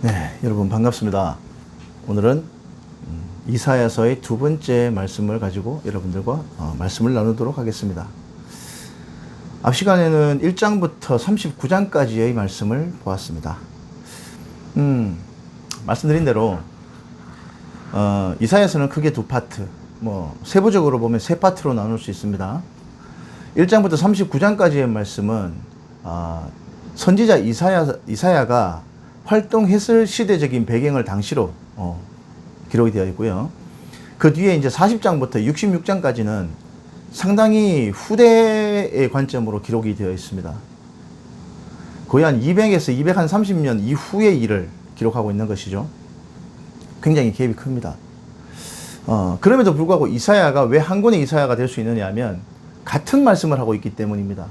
네, 여러분 반갑습니다. 오늘은 이사야서의 두 번째 말씀을 가지고 여러분들과 말씀을 나누도록 하겠습니다. 앞 시간에는 1장부터 39장까지의 말씀을 보았습니다. 말씀드린 대로 이사야서는 크게 두 파트, 세부적으로 보면 세 파트로 나눌 수 있습니다. 1장부터 39장까지의 말씀은 선지자 이사야가 활동했을 시대적인 배경을 당시로 기록이 되어 있고요. 그 뒤에 이제 40장부터 66장까지는 상당히 후대의 관점으로 기록이 되어 있습니다. 거의 한 200에서 230년 이후의 일을 기록하고 있는 것이죠. 굉장히 갭이 큽니다. 그럼에도 불구하고 이사야가 왜 한 권의 이사야가 될 수 있느냐 하면 같은 말씀을 하고 있기 때문입니다.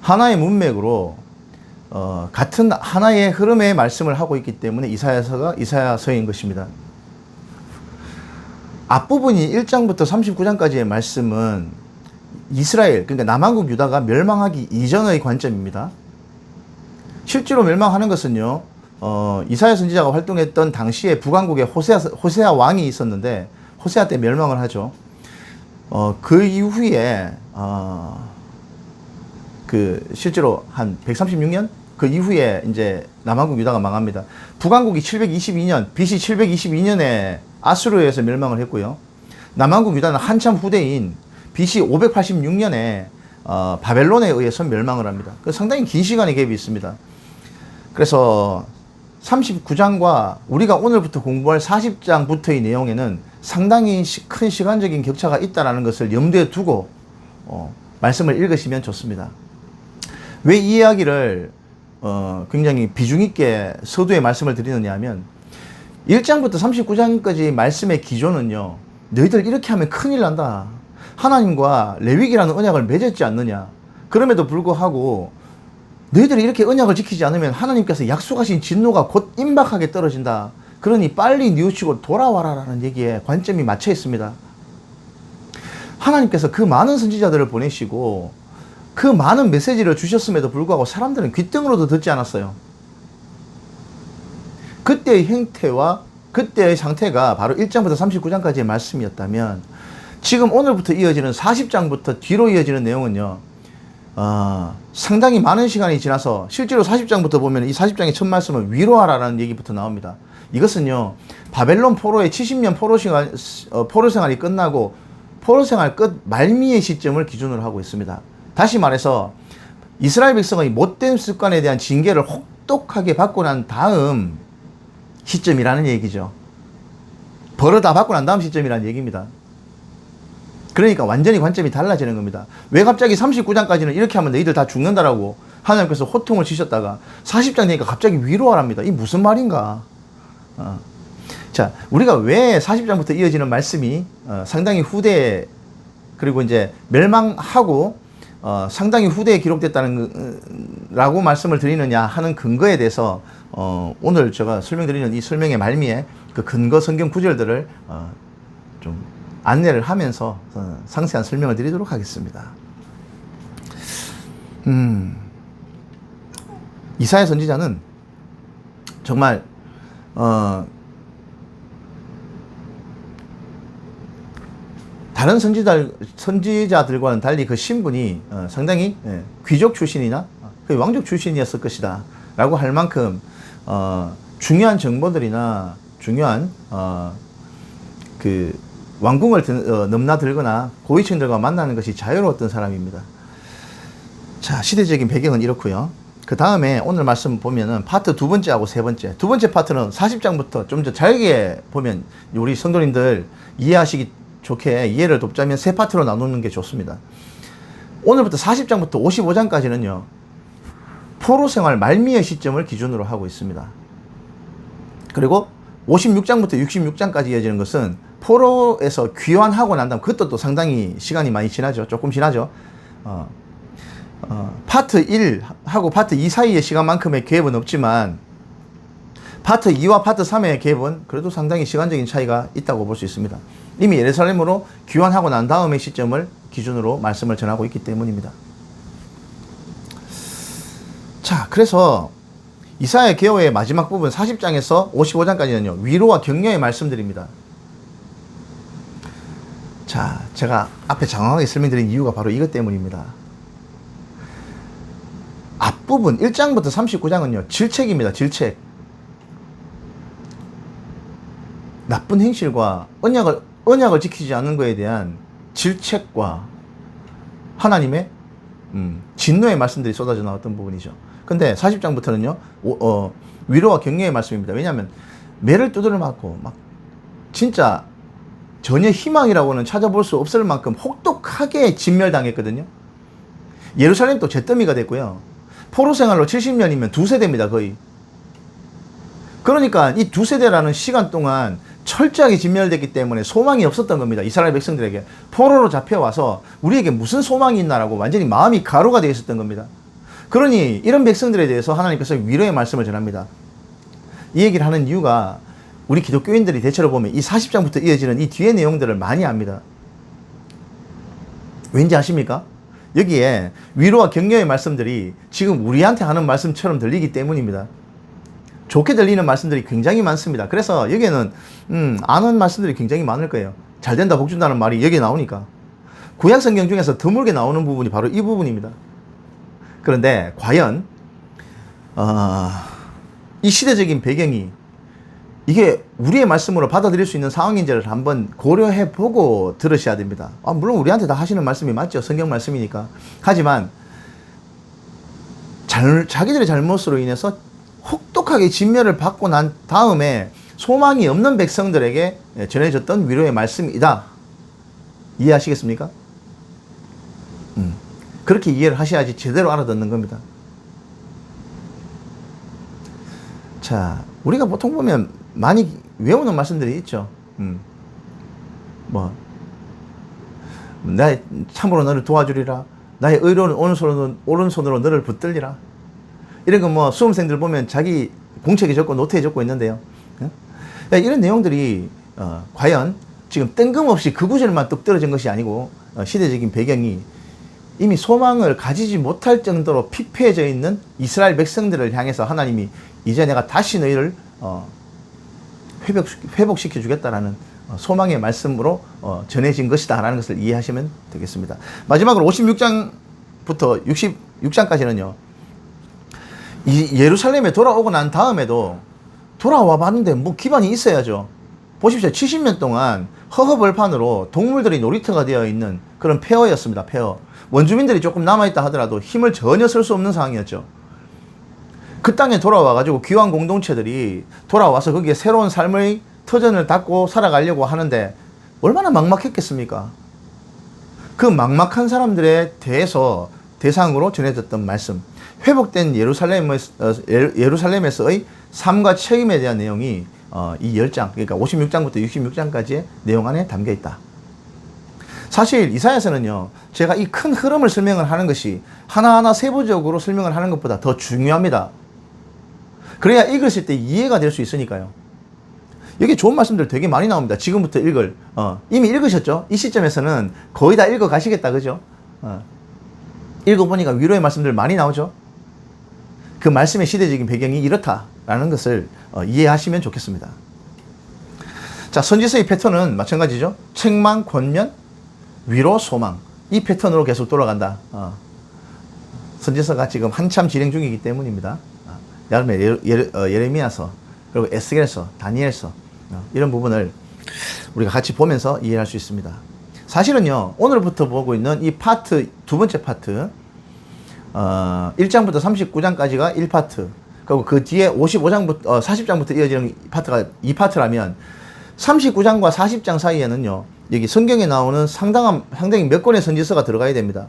하나의 문맥으로 같은 하나의 흐름의 말씀을 하고 있기 때문에 이사야서가 이사야서인 것입니다. 앞부분이 1장부터 39장까지의 말씀은 이스라엘, 그러니까 남한국 유다가 멸망하기 이전의 관점입니다. 실제로 멸망하는 것은요, 이사야 선지자가 활동했던 당시에 북왕국에 호세아 왕이 있었는데 호세아 때 멸망을 하죠. 그 이후에 실제로 한 136년 그 이후에 이제 남한국 유다가 망합니다. 북왕국이 722년 BC 722년에 아수르에서 멸망을 했고요. 남한국 유다는 한참 후대인 BC 586년에 바벨론에 의해서 멸망을 합니다. 상당히 긴 시간의 갭이 있습니다. 그래서 39장과 우리가 오늘부터 공부할 40장부터의 내용에는 상당히 큰 시간적인 격차가 있다는 것을 염두에 두고 말씀을 읽으시면 좋습니다. 왜 이 이야기를 굉장히 비중 있게 서두에 말씀을 드리느냐 하면 1장부터 39장까지 말씀의 기조는요, 너희들 이렇게 하면 큰일 난다. 하나님과 레위기라는 언약을 맺었지 않느냐. 그럼에도 불구하고 너희들이 이렇게 언약을 지키지 않으면 하나님께서 약속하신 진노가 곧 임박하게 떨어진다. 그러니 빨리 뉘우치고 돌아와라라는 얘기에 관점이 맞춰 있습니다. 하나님께서 그 많은 선지자들을 보내시고 그 많은 메시지를 주셨음에도 불구하고 사람들은 귓등으로도 듣지 않았어요. 그때의 형태와 그때의 상태가 바로 1장부터 39장까지의 말씀이었다면 지금 오늘부터 이어지는 40장부터 뒤로 이어지는 내용은요, 상당히 많은 시간이 지나서 실제로 40장부터 보면 이 40장의 첫 말씀은 위로하라라는 얘기부터 나옵니다. 이것은요, 바벨론 포로의 70년 포로 생활이 끝나고 포로 생활 끝 말미의 시점을 기준으로 하고 있습니다. 다시 말해서 이스라엘 백성의 못된 습관에 대한 징계를 혹독하게 받고 난 다음 시점이라는 얘기죠. 벌을 다 받고 난 다음 시점이라는 얘기입니다. 그러니까 완전히 관점이 달라지는 겁니다. 왜 갑자기 39장까지는 이렇게 하면 너희들 다 죽는다라고 하나님께서 호통을 치셨다가 40장 되니까 갑자기 위로하랍니다. 이 무슨 말인가? 자, 우리가 왜 40장부터 이어지는 말씀이 상당히 후대에, 그리고 이제 멸망하고 상당히 후대에 기록됐다는 라고 말씀을 드리느냐 하는 근거에 대해서 오늘 제가 설명드리는 이 설명의 말미에 그 근거 성경 구절들을 좀 안내를 하면서 상세한 설명을 드리도록 하겠습니다. 이사야 선지자는 정말 다른 선지자들과는 달리 그 신분이 상당히 귀족 출신이나 왕족 출신이었을 것이다 라고 할 만큼 중요한 정보들이나 중요한 그 왕궁을 넘나들거나 고위층들과 만나는 것이 자유로웠던 사람입니다. 자, 시대적인 배경은 이렇고요. 그 다음에 오늘 말씀 보면은 파트 두 번째하고 세 번째. 두 번째 파트는 40장부터 좀 더 잘게 보면 우리 성도님들 이해하시기 좋게 이해를 돕자면 세 파트로 나누는 게 좋습니다. 오늘부터 40장부터 55장까지는요, 포로 생활 말미의 시점을 기준으로 하고 있습니다. 그리고 56장부터 66장까지 이어지는 것은 포로에서 귀환하고 난 다음, 그것도 또 상당히 시간이 많이 지나죠. 조금 지나죠. 파트 1하고 파트 2 사이의 시간만큼의 갭은 없지만 파트 2와 파트 3의 갭은 그래도 상당히 시간적인 차이가 있다고 볼 수 있습니다. 이미 예루살렘으로 귀환하고 난 다음의 시점을 기준으로 말씀을 전하고 있기 때문입니다. 자, 그래서 이사야 계호의 마지막 부분 40장에서 55장까지는요. 위로와 격려의 말씀들입니다. 자, 제가 앞에 장황하게 설명드린 이유가 바로 이것 때문입니다. 앞부분 1장부터 39장은요. 질책입니다. 질책. 나쁜 행실과 언약을 지키지 않는 것에 대한 질책과 하나님의 진노의 말씀들이 쏟아져 나왔던 부분이죠. 근데 40장부터는요. 위로와 격려의 말씀입니다. 왜냐하면 매를 두드려 맞고 막 진짜 전혀 희망이라고는 찾아볼 수 없을 만큼 혹독하게 진멸당했거든요. 예루살렘도 잿더미가 됐고요. 포로 생활로 70년이면 두 세대입니다. 거의. 그러니까 이 두 세대라는 시간 동안 철저하게 진멸됐기 때문에 소망이 없었던 겁니다. 이스라엘 백성들에게. 포로로 잡혀와서 우리에게 무슨 소망이 있나라고 완전히 마음이 가루가 되어 있었던 겁니다. 그러니 이런 백성들에 대해서 하나님께서 위로의 말씀을 전합니다. 이 얘기를 하는 이유가 우리 기독교인들이 대체로 보면 이 40장부터 이어지는 이 뒤의 내용들을 많이 압니다. 왠지 아십니까? 여기에 위로와 격려의 말씀들이 지금 우리한테 하는 말씀처럼 들리기 때문입니다. 좋게 들리는 말씀들이 굉장히 많습니다. 그래서 여기에는 아는 말씀들이 굉장히 많을 거예요. 잘 된다 복 준다는 말이 여기에 나오니까. 구약 성경 중에서 드물게 나오는 부분이 바로 이 부분입니다. 그런데 과연 이 시대적인 배경이 이게 우리의 말씀으로 받아들일 수 있는 상황인지를 한번 고려해보고 들으셔야 됩니다. 물론 우리한테 다 하시는 말씀이 맞죠. 성경 말씀이니까. 하지만 자기들의 잘못으로 인해서 혹독하게 진멸을 받고 난 다음에 소망이 없는 백성들에게 전해졌던 위로의 말씀이다. 이해하시겠습니까? 그렇게 이해를 하셔야지 제대로 알아듣는 겁니다. 자, 우리가 보통 보면 많이 외우는 말씀들이 있죠. 나의 참으로 너를 도와주리라. 나의 의로운 오른손으로 너를 붙들리라. 이런 거 수험생들 보면 자기 공책에 적고 노트에 적고 있는데요. 이런 내용들이 과연 지금 뜬금없이 그 구절만 뚝 떨어진 것이 아니고 시대적인 배경이 이미 소망을 가지지 못할 정도로 피폐해져 있는 이스라엘 백성들을 향해서 하나님이 이제 내가 다시 너희를 회복시켜 주겠다라는 소망의 말씀으로 전해진 것이다 라는 것을 이해하시면 되겠습니다. 마지막으로 56장부터 66장까지는요. 이 예루살렘에 돌아오고 난 다음에도 돌아와 봤는데 뭐 기반이 있어야죠. 보십시오. 70년 동안 허허벌판으로 동물들이 놀이터가 되어 있는 그런 폐허였습니다. 폐허. 원주민들이 조금 남아있다 하더라도 힘을 전혀 쓸 수 없는 상황이었죠. 그 땅에 돌아와가지고 귀환 공동체들이 돌아와서 거기에 새로운 삶의 터전을 닫고 살아가려고 하는데 얼마나 막막했겠습니까? 그 막막한 사람들에 대해서 대상으로 전해졌던 말씀, 회복된 예루살렘에서의 삶과 책임에 대한 내용이 이 10장, 그러니까 56장부터 66장까지의 내용 안에 담겨 있다. 사실 이사야서는요, 제가 이 큰 흐름을 설명을 하는 것이 하나하나 세부적으로 설명을 하는 것보다 더 중요합니다. 그래야 읽으실 때 이해가 될 수 있으니까요. 여기 좋은 말씀들 되게 많이 나옵니다. 지금부터 이미 읽으셨죠? 이 시점에서는 거의 다 읽어 가시겠다, 그죠? 읽어보니까 위로의 말씀들 많이 나오죠? 그 말씀의 시대적인 배경이 이렇다라는 것을 이해하시면 좋겠습니다. 자, 선지서의 패턴은 마찬가지죠. 책망, 권면, 위로, 소망. 이 패턴으로 계속 돌아간다. 선지서가 지금 한참 진행 중이기 때문입니다. 예레미야서, 그리고 에스겔서, 다니엘서 이런 부분을 우리가 같이 보면서 이해할 수 있습니다. 사실은요, 오늘부터 보고 있는 이 파트, 두 번째 파트, 1장부터 39장까지가 1파트, 그리고 그 뒤에 40장부터 이어지는 파트가 2파트라면 39장과 40장 사이에는요, 여기 성경에 나오는 상당히 몇 권의 선지서가 들어가야 됩니다.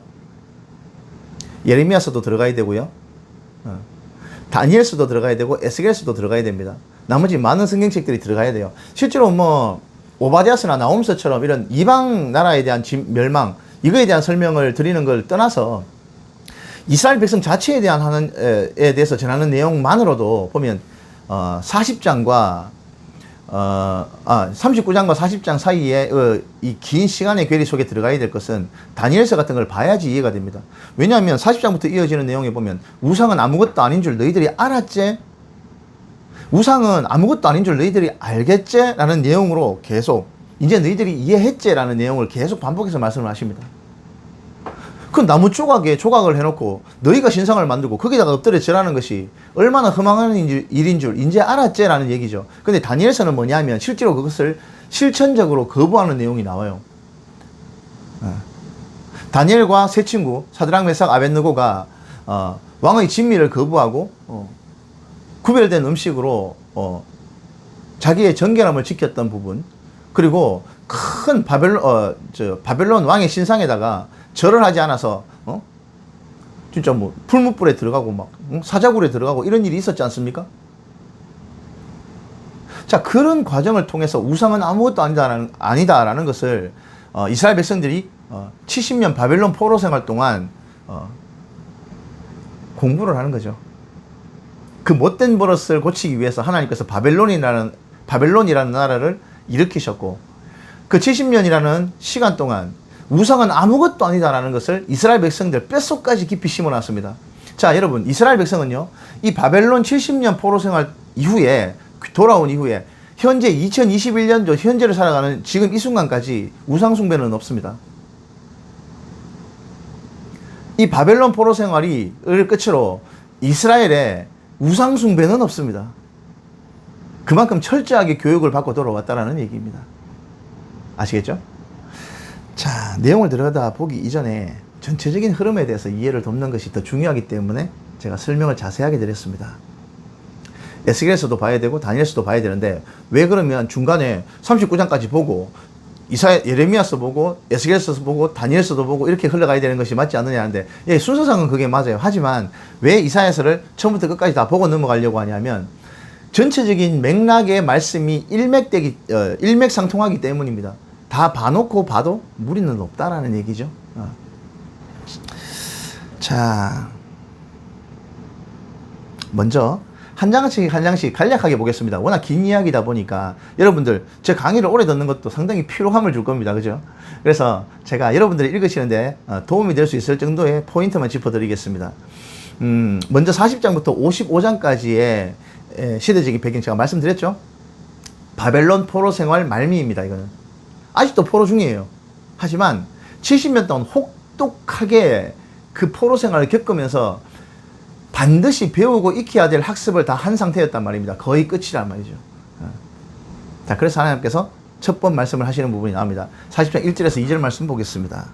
예레미야서도 들어가야 되고요. 다니엘서도 들어가야 되고 에스겔서도 들어가야 됩니다. 나머지 많은 성경책들이 들어가야 돼요. 실제로 오바댜서나 나홈서처럼 이런 이방 나라에 대한 멸망, 이거에 대한 설명을 드리는 걸 떠나서 이스라엘 백성 자체에 대해서 전하는 내용만으로도 보면 39장과 40장 사이에 이 긴 시간의 괴리 속에 들어가야 될 것은 다니엘서 같은 걸 봐야지 이해가 됩니다. 왜냐하면 40장부터 이어지는 내용에 보면 우상은 아무것도 아닌 줄 너희들이 알았지? 우상은 아무것도 아닌 줄 너희들이 알겠지? 라는 내용으로 계속 이제 너희들이 이해했지? 라는 내용을 계속 반복해서 말씀을 하십니다. 그 나무 조각에 조각을 해놓고 너희가 신상을 만들고 거기다가 엎드려 절하는 것이 얼마나 흠망한 일인 줄 이제 알았지? 라는 얘기죠. 근데 다니엘서는 뭐냐면 실제로 그것을 실천적으로 거부하는 내용이 나와요. 다니엘과 세 친구 사드락 메삭 아벳느고가 왕의 진미를 거부하고 구별된 음식으로 자기의 정결함을 지켰던 부분, 그리고 큰 바벨론 왕의 신상에다가 절을 하지 않아서 진짜 뭐 풀무불에 들어가고 막 사자굴에 들어가고 이런 일이 있었지 않습니까? 자, 그런 과정을 통해서 우상은 아무것도 아니다라는 것을 이스라엘 백성들이 70년 바벨론 포로 생활 동안 공부를 하는 거죠. 그 못된 버릇을 고치기 위해서 하나님께서 바벨론이라는 나라를 일으키셨고, 그 70년이라는 시간 동안 우상은 아무것도 아니다라는 것을 이스라엘 백성들 뼛속까지 깊이 심어놨습니다. 자, 여러분, 이스라엘 백성은요, 이 바벨론 70년 포로 생활 이후에, 돌아온 이후에 현재 2021년도 현재를 살아가는 지금 이 순간까지 우상 숭배는 없습니다. 이 바벨론 포로 생활을 끝으로 이스라엘에 우상 숭배는 없습니다. 그만큼 철저하게 교육을 받고 돌아왔다라는 얘기입니다. 아시겠죠? 자, 내용을 들여다 보기 이전에 전체적인 흐름에 대해서 이해를 돕는 것이 더 중요하기 때문에 제가 설명을 자세하게 드렸습니다. 에스겔서도 봐야 되고 다니엘서도 봐야 되는데, 왜 그러면 중간에 39장까지 보고 예레미야서 보고 에스겔서 보고 다니엘서도 보고 이렇게 흘러가야 되는 것이 맞지 않느냐 하는데, 예, 순서상은 그게 맞아요. 하지만 왜 이사야서를 처음부터 끝까지 다 보고 넘어가려고 하냐면 전체적인 맥락의 말씀이 일맥상통하기 때문입니다. 다 봐놓고 봐도 무리는 없다라는 얘기죠. 자, 먼저 한 장씩 간략하게 보겠습니다. 워낙 긴 이야기다 보니까 여러분들 제 강의를 오래 듣는 것도 상당히 피로함을 줄 겁니다. 그죠? 그래서 제가 여러분들이 읽으시는데 도움이 될 수 있을 정도의 포인트만 짚어드리겠습니다. 먼저 40장부터 55장까지의 시대적인 배경 제가 말씀드렸죠? 바벨론 포로 생활 말미입니다. 이거는 아직도 포로 중이에요. 하지만 70년 동안 혹독하게 그 포로 생활을 겪으면서 반드시 배우고 익혀야 될 학습을 다 한 상태였단 말입니다. 거의 끝이란 말이죠. 자, 그래서 하나님께서 첫 번 말씀을 하시는 부분이 나옵니다. 40장 1절에서 2절 말씀 보겠습니다.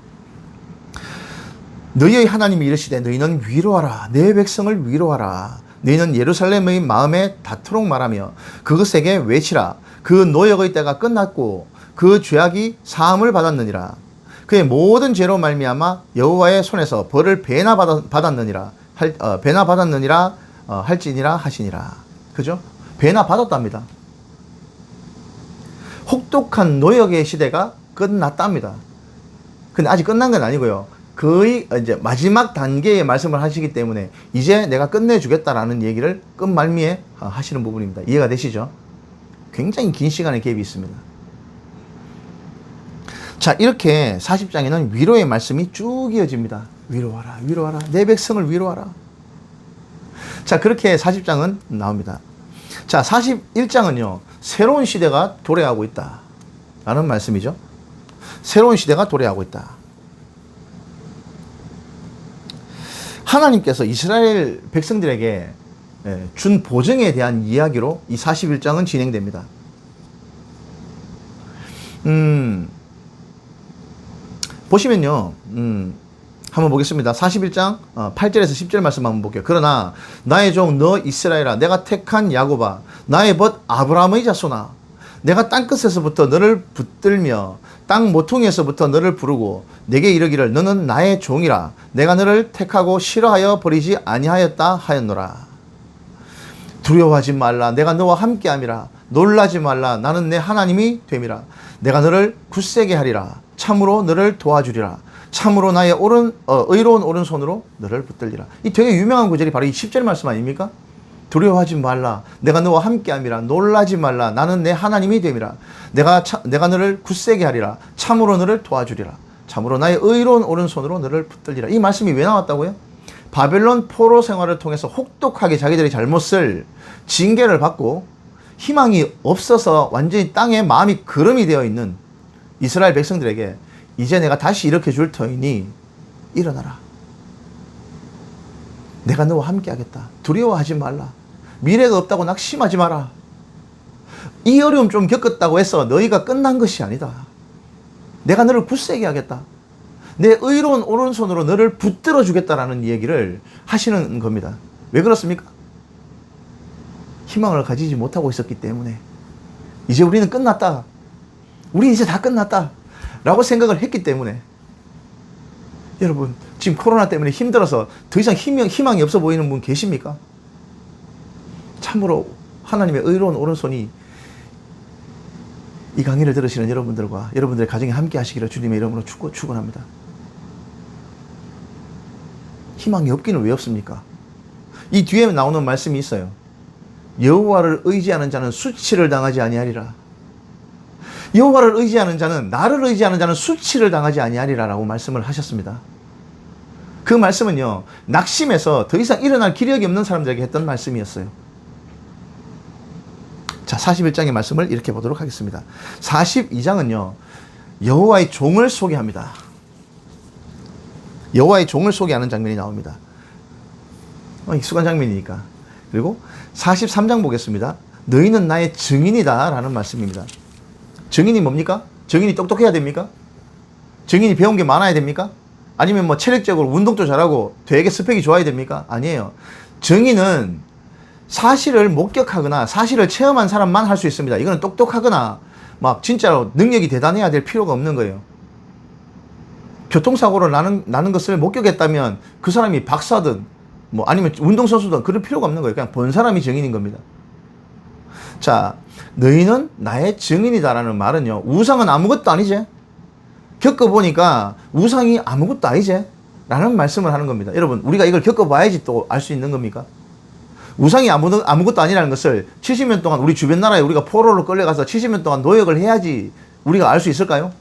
너희의 하나님이 이르시되 너희는 위로하라. 내 백성을 위로하라. 너희는 예루살렘의 마음에 닿도록 말하며 그것에게 외치라. 그 노역의 때가 끝났고 그 죄악이 사함을 받았느니라. 그의 모든 죄로 말미암아 여호와의 손에서 벌을 배나 받았느니라. 배나 받았느니라 할지니라 하시니라. 그죠? 배나 받았답니다. 혹독한 노역의 시대가 끝났답니다. 근데 아직 끝난 건 아니고요. 거의 이제 마지막 단계의 말씀을 하시기 때문에 이제 내가 끝내주겠다라는 얘기를 끝말미에 하시는 부분입니다. 이해가 되시죠? 굉장히 긴 시간의 갭이 있습니다. 자, 이렇게 40장에는 위로의 말씀이 쭉 이어집니다. 위로하라, 위로하라. 내 백성을 위로하라. 자, 그렇게 40장은 나옵니다. 자, 41장은요, 새로운 시대가 도래하고 있다. 라는 말씀이죠. 새로운 시대가 도래하고 있다. 하나님께서 이스라엘 백성들에게 준 보증에 대한 이야기로 이 41장은 진행됩니다. 보시면요, 한번 보겠습니다. 41장 8절에서 10절 말씀 한번 볼게요. 그러나 나의 종 너 이스라엘아, 내가 택한 야곱아, 나의 벗 아브라함의 자손아, 내가 땅끝에서부터 너를 붙들며 땅 모퉁이에서부터 너를 부르고 내게 이르기를 너는 나의 종이라. 내가 너를 택하고 싫어하여 버리지 아니하였다 하였노라. 두려워하지 말라. 내가 너와 함께함이라. 놀라지 말라. 나는 내 하나님이 됨이라. 내가 너를 굳세게 하리라. 참으로 너를 도와주리라. 참으로 나의 의로운 오른손으로 너를 붙들리라. 이 되게 유명한 구절이 바로 이 10절 말씀 아닙니까? 두려워하지 말라. 내가 너와 함께함이라. 놀라지 말라. 나는 내 하나님이 됨이라. 내가 너를 굳세게 하리라. 참으로 너를 도와주리라. 참으로 나의 의로운 오른손으로 너를 붙들리라. 이 말씀이 왜 나왔다고요? 바벨론 포로 생활을 통해서 혹독하게 자기들의 잘못을 징계를 받고 희망이 없어서 완전히 땅에 마음이 거름이 되어 있는 이스라엘 백성들에게 이제 내가 다시 일으켜 줄 터이니 일어나라. 내가 너와 함께 하겠다. 두려워하지 말라. 미래가 없다고 낙심하지 마라. 이 어려움 좀 겪었다고 해서 너희가 끝난 것이 아니다. 내가 너를 굳세게 하겠다. 내 의로운 오른손으로 너를 붙들어 주겠다라는 얘기를 하시는 겁니다. 왜 그렇습니까? 희망을 가지지 못하고 있었기 때문에 이제 우리는 끝났다. 우리 이제 다 끝났다. 라고 생각을 했기 때문에 여러분 지금 코로나 때문에 힘들어서 더 이상 희망이 없어 보이는 분 계십니까? 참으로 하나님의 의로운 오른손이 이 강의를 들으시는 여러분들과 여러분들의 가정에 함께 하시기를 주님의 이름으로 축원합니다. 희망이 없기는 왜 없습니까? 이 뒤에 나오는 말씀이 있어요. 여호와를 의지하는 자는 수치를 당하지 아니하리라. 여호와를 의지하는 자는, 나를 의지하는 자는 수치를 당하지 아니하리라 라고 말씀을 하셨습니다. 그 말씀은요, 낙심해서 더 이상 일어날 기력이 없는 사람들에게 했던 말씀이었어요. 자, 41장의 말씀을 이렇게 보도록 하겠습니다. 42장은요, 여호와의 종을 소개합니다. 여호와의 종을 소개하는 장면이 나옵니다. 익숙한 장면이니까. 그리고 43장 보겠습니다. 너희는 나의 증인이다 라는 말씀입니다. 증인이 뭡니까? 증인이 똑똑해야 됩니까? 증인이 배운 게 많아야 됩니까? 아니면 뭐 체력적으로 운동도 잘하고 되게 스펙이 좋아야 됩니까? 아니에요. 증인은 사실을 목격하거나 사실을 체험한 사람만 할 수 있습니다. 이거는 똑똑하거나 막 진짜로 능력이 대단해야 될 필요가 없는 거예요. 교통사고를 나는 것을 목격했다면 그 사람이 박사든 뭐 아니면 운동선수든 그럴 필요가 없는 거예요. 그냥 본 사람이 증인인 겁니다. 자, 너희는 나의 증인이다라는 말은요, 우상은 아무것도 아니지? 겪어보니까 우상이 아무것도 아니지? 라는 말씀을 하는 겁니다. 여러분, 우리가 이걸 겪어봐야지 또 알 수 있는 겁니까? 우상이 아무것도 아니라는 것을 70년 동안 우리 주변 나라에 우리가 포로로 끌려가서 70년 동안 노역을 해야지 우리가 알 수 있을까요?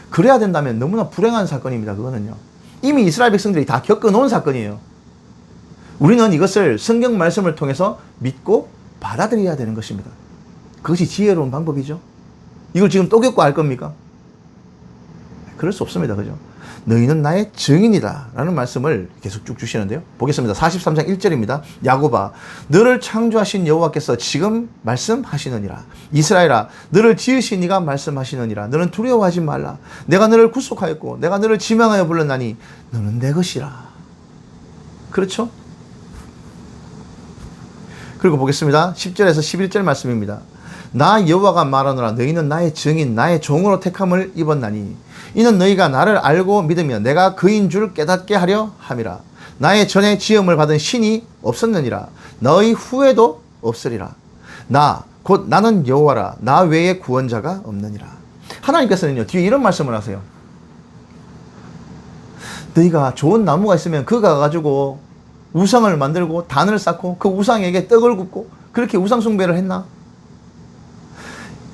그래야 된다면 너무나 불행한 사건입니다. 그거는요. 이미 이스라엘 백성들이 다 겪어놓은 사건이에요. 우리는 이것을 성경 말씀을 통해서 믿고 받아들여야 되는 것입니다. 그것이 지혜로운 방법이죠. 이걸 지금 또 겪고 알 겁니까? 그럴 수 없습니다. 그죠? 너희는 나의 증인이다 라는 말씀을 계속 쭉 주시는데요. 보겠습니다. 43장 1절입니다. 야곱아, 너를 창조하신 여호와께서 지금 말씀하시느니라. 이스라엘아, 너를 지으신 이가 말씀하시느니라. 너는 두려워하지 말라. 내가 너를 구속하였고 내가 너를 지명하여 불렀나니 너는 내 것이라. 그렇죠? 그리고 보겠습니다. 10절에서 11절 말씀입니다. 나 여호와가 말하노라. 너희는 나의 증인 나의 종으로 택함을 입었나니 이는 너희가 나를 알고 믿으며 내가 그인 줄 깨닫게 하려 함이라. 나의 전에 지음을 받은 신이 없었느니라. 너희 후에도 없으리라. 곧 나는 여호와라. 나 외에 구원자가 없느니라. 하나님께서는요, 뒤에 이런 말씀을 하세요. 너희가 좋은 나무가 있으면 그거 가가지고 우상을 만들고 단을 쌓고 그 우상에게 떡을 굽고 그렇게 우상 숭배를 했나?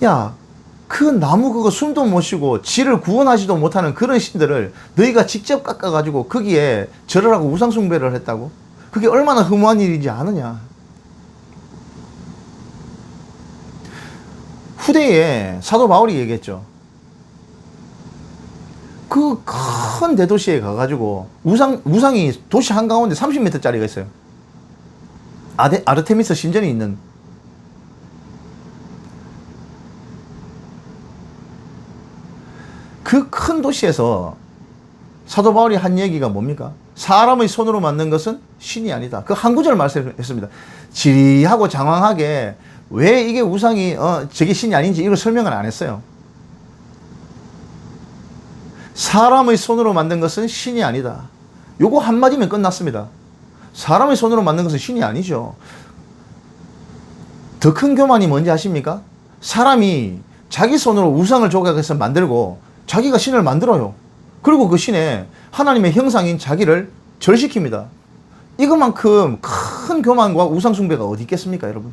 야, 그 나무 그거 숨도 못 쉬고 지를 구원하지도 못하는 그런 신들을 너희가 직접 깎아가지고 거기에 절을 하고 우상 숭배를 했다고? 그게 얼마나 허무한 일인지 아느냐? 후대에 사도 바울이 얘기했죠. 그 큰 대도시에 가가지고 우상이 도시 한가운데 30m짜리가 있어요. 아르테미스 신전이 있는. 그 큰 도시에서 사도 바울이 한 얘기가 뭡니까? 사람의 손으로 만든 것은 신이 아니다. 그 한 구절 말씀했습니다. 지리하고 장황하게 왜 이게 우상이 저게 신이 아닌지 이걸 설명을 안 했어요. 사람의 손으로 만든 것은 신이 아니다. 요거 한마디면 끝났습니다. 사람의 손으로 만든 것은 신이 아니죠. 더 큰 교만이 뭔지 아십니까? 사람이 자기 손으로 우상을 조각해서 만들고 자기가 신을 만들어요. 그리고 그 신에 하나님의 형상인 자기를 절시킵니다. 이것만큼 큰 교만과 우상숭배가 어디 있겠습니까, 여러분?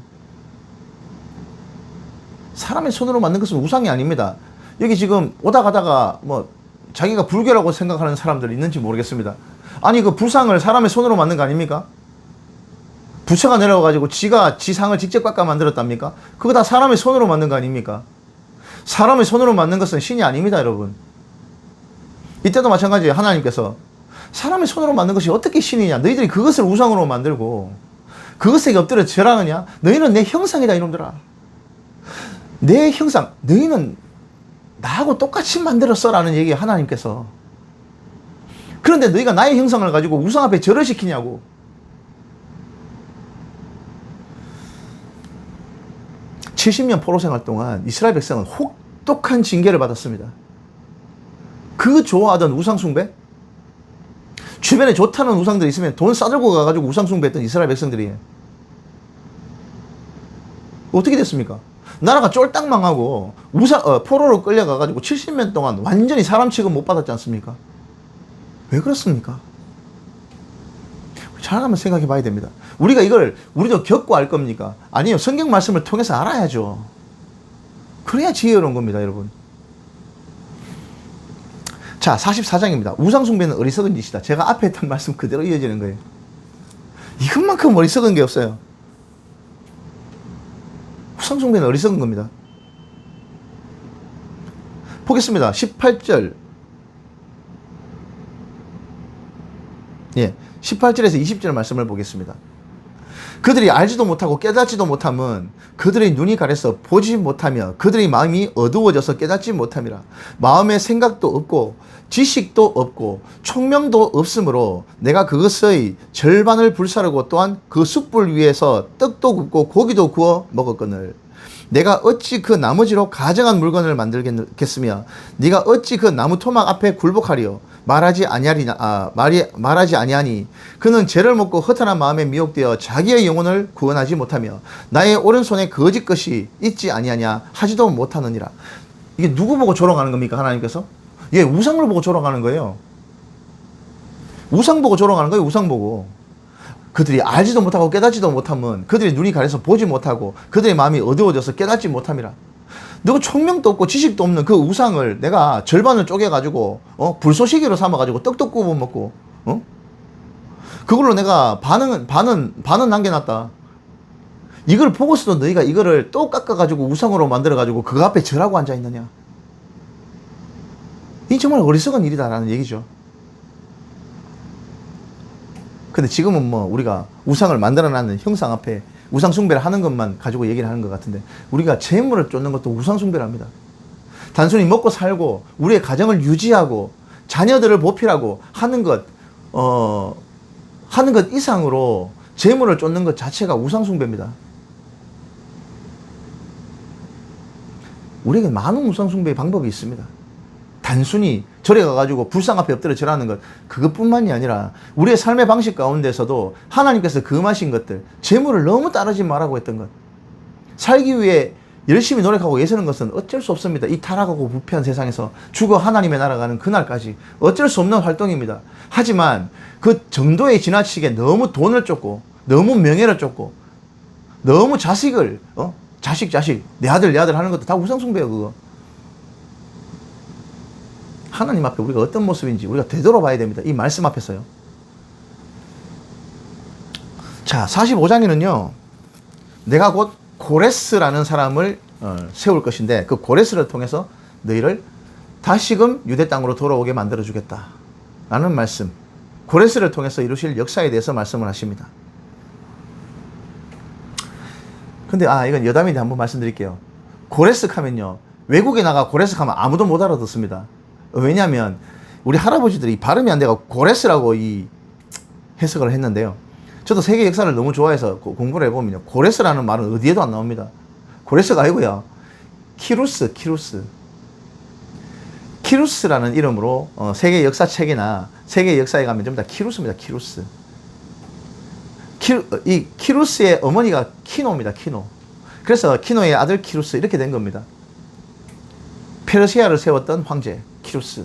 사람의 손으로 만든 것은 우상이 아닙니다. 여기 지금 오다 가다가 뭐 자기가 불교라고 생각하는 사람들 있는지 모르겠습니다. 아니 그 불상을 사람의 손으로 만든 거 아닙니까? 부처가 내려와가지고 지가 지상을 직접 깎아 만들었답니까? 그거 다 사람의 손으로 만든 거 아닙니까? 사람의 손으로 만든 것은 신이 아닙니다, 여러분. 이때도 마찬가지예요. 하나님께서 사람의 손으로 만든 것이 어떻게 신이냐? 너희들이 그것을 우상으로 만들고 그것에 엎드려 절하느냐? 너희는 내 형상이다, 이놈들아. 내 형상, 너희는 나하고 똑같이 만들었어라는 얘기예요, 하나님께서. 그런데 너희가 나의 형상을 가지고 우상 앞에 절을 시키냐고. (70년) 포로 생활 동안 이스라엘 백성은 혹독한 징계를 받았습니다. 그 좋아하던 우상 숭배, 주변에 좋다는 우상들이 있으면 돈 싸들고 가가지고 우상 숭배했던 이스라엘 백성들이 어떻게 됐습니까? 나라가 쫄딱 망하고 포로로 끌려가가지고 70년 동안 완전히 사람 취급 못 받았지 않습니까? 왜 그렇습니까? 잘 한번 생각해 봐야 됩니다. 우리가 이걸 우리도 겪고 알 겁니까? 아니요. 성경 말씀을 통해서 알아야죠. 그래야 지혜로운 겁니다, 여러분. 자, 44장입니다. 우상숭배는 어리석은 짓이다. 제가 앞에 했던 말씀 그대로 이어지는 거예요. 이것만큼 어리석은 게 없어요. 우상숭배는 어리석은 겁니다. 보겠습니다. 18절. 예. 18절에서 20절 말씀을 보겠습니다. 그들이 알지도 못하고 깨닫지도 못함은 그들의 눈이 가려서 보지 못하며 그들의 마음이 어두워져서 깨닫지 못함이라. 마음의 생각도 없고 지식도 없고 총명도 없으므로 내가 그것의 절반을 불사르고 또한 그 숯불 위에서 떡도 굽고 고기도 구워 먹었거늘 내가 어찌 그 나머지로 가정한 물건을 만들겠으며 네가 어찌 그 나무 토막 앞에 굴복하리요. 말하지 아니하니 그는 죄를 먹고 허탄한 마음에 미혹되어 자기의 영혼을 구원하지 못하며 나의 오른손에 거짓 것이 있지 아니하냐 하지도 못하느니라. 이게 누구 보고 조롱하는 겁니까? 하나님께서? 예, 우상을 보고 조롱하는 거예요. 우상 보고 조롱하는 거예요. 우상 보고. 그들이 알지도 못하고 깨닫지도 못하면 그들의 눈이 가려서 보지 못하고 그들의 마음이 어두워져서 깨닫지 못함이라. 너 총명도 없고 지식도 없는 그 우상을 내가 절반을 쪼개가지고 불쏘시개로 삼아가지고 떡도 구워 먹고 그걸로 내가 반은 남겨놨다. 이걸 보고서도 너희가 이거를 또 깎아가지고 우상으로 만들어가지고 그 앞에 절하고 앉아있느냐. 이 정말 어리석은 일이다라는 얘기죠. 근데 지금은 뭐 우리가 우상을 만들어놨는 형상 앞에 우상 숭배를 하는 것만 가지고 얘기를 하는 것 같은데 우리가 재물을 쫓는 것도 우상 숭배를 합니다. 단순히 먹고 살고 우리의 가정을 유지하고 자녀들을 보필하고 하는 것 이상으로 재물을 쫓는 것 자체가 우상 숭배입니다. 우리에게 많은 우상 숭배의 방법이 있습니다. 단순히 절에 가가지고 불상 앞에 엎드려 절하는 것 그것뿐만이 아니라 우리의 삶의 방식 가운데서도 하나님께서 금하신 것들 재물을 너무 따르지 말라고 했던 것 살기 위해 열심히 노력하고 애쓰는 것은 어쩔 수 없습니다. 이 타락하고 부패한 세상에서 죽어 하나님의 나라 가는 그날까지 어쩔 수 없는 활동입니다. 하지만 그 정도에 지나치게 너무 돈을 쫓고 너무 명예를 쫓고 너무 자식을 자식 내 아들 하는 것도 다 우상숭배예요. 그거 하나님 앞에 우리가 어떤 모습인지 우리가 되돌아봐야 됩니다. 이 말씀 앞에서요. 자, 45장에는요. 내가 곧 고레스라는 사람을 세울 것인데 그 고레스를 통해서 너희를 다시금 유대 땅으로 돌아오게 만들어주겠다. 라는 말씀. 고레스를 통해서 이루실 역사에 대해서 말씀을 하십니다. 근데 이건 여담인데 한번 말씀드릴게요. 고레스 하면요. 외국에 나가 고레스 하면 아무도 못 알아듣습니다. 왜냐하면 우리 할아버지들이 발음이 안 돼가 고레스라고 이 해석을 했는데요. 저도 세계 역사를 너무 좋아해서 공부를 해보면요. 고레스라는 말은 어디에도 안 나옵니다. 고레스가 아니고요. 키루스라는 이름으로 세계 역사책이나 세계 역사에 가면 전부 다 키루스입니다. 키루스. 이 키루스의 어머니가 키노입니다. 키노. 그래서 키노의 아들 키루스 이렇게 된 겁니다. 페르시아를 세웠던 황제 키루스.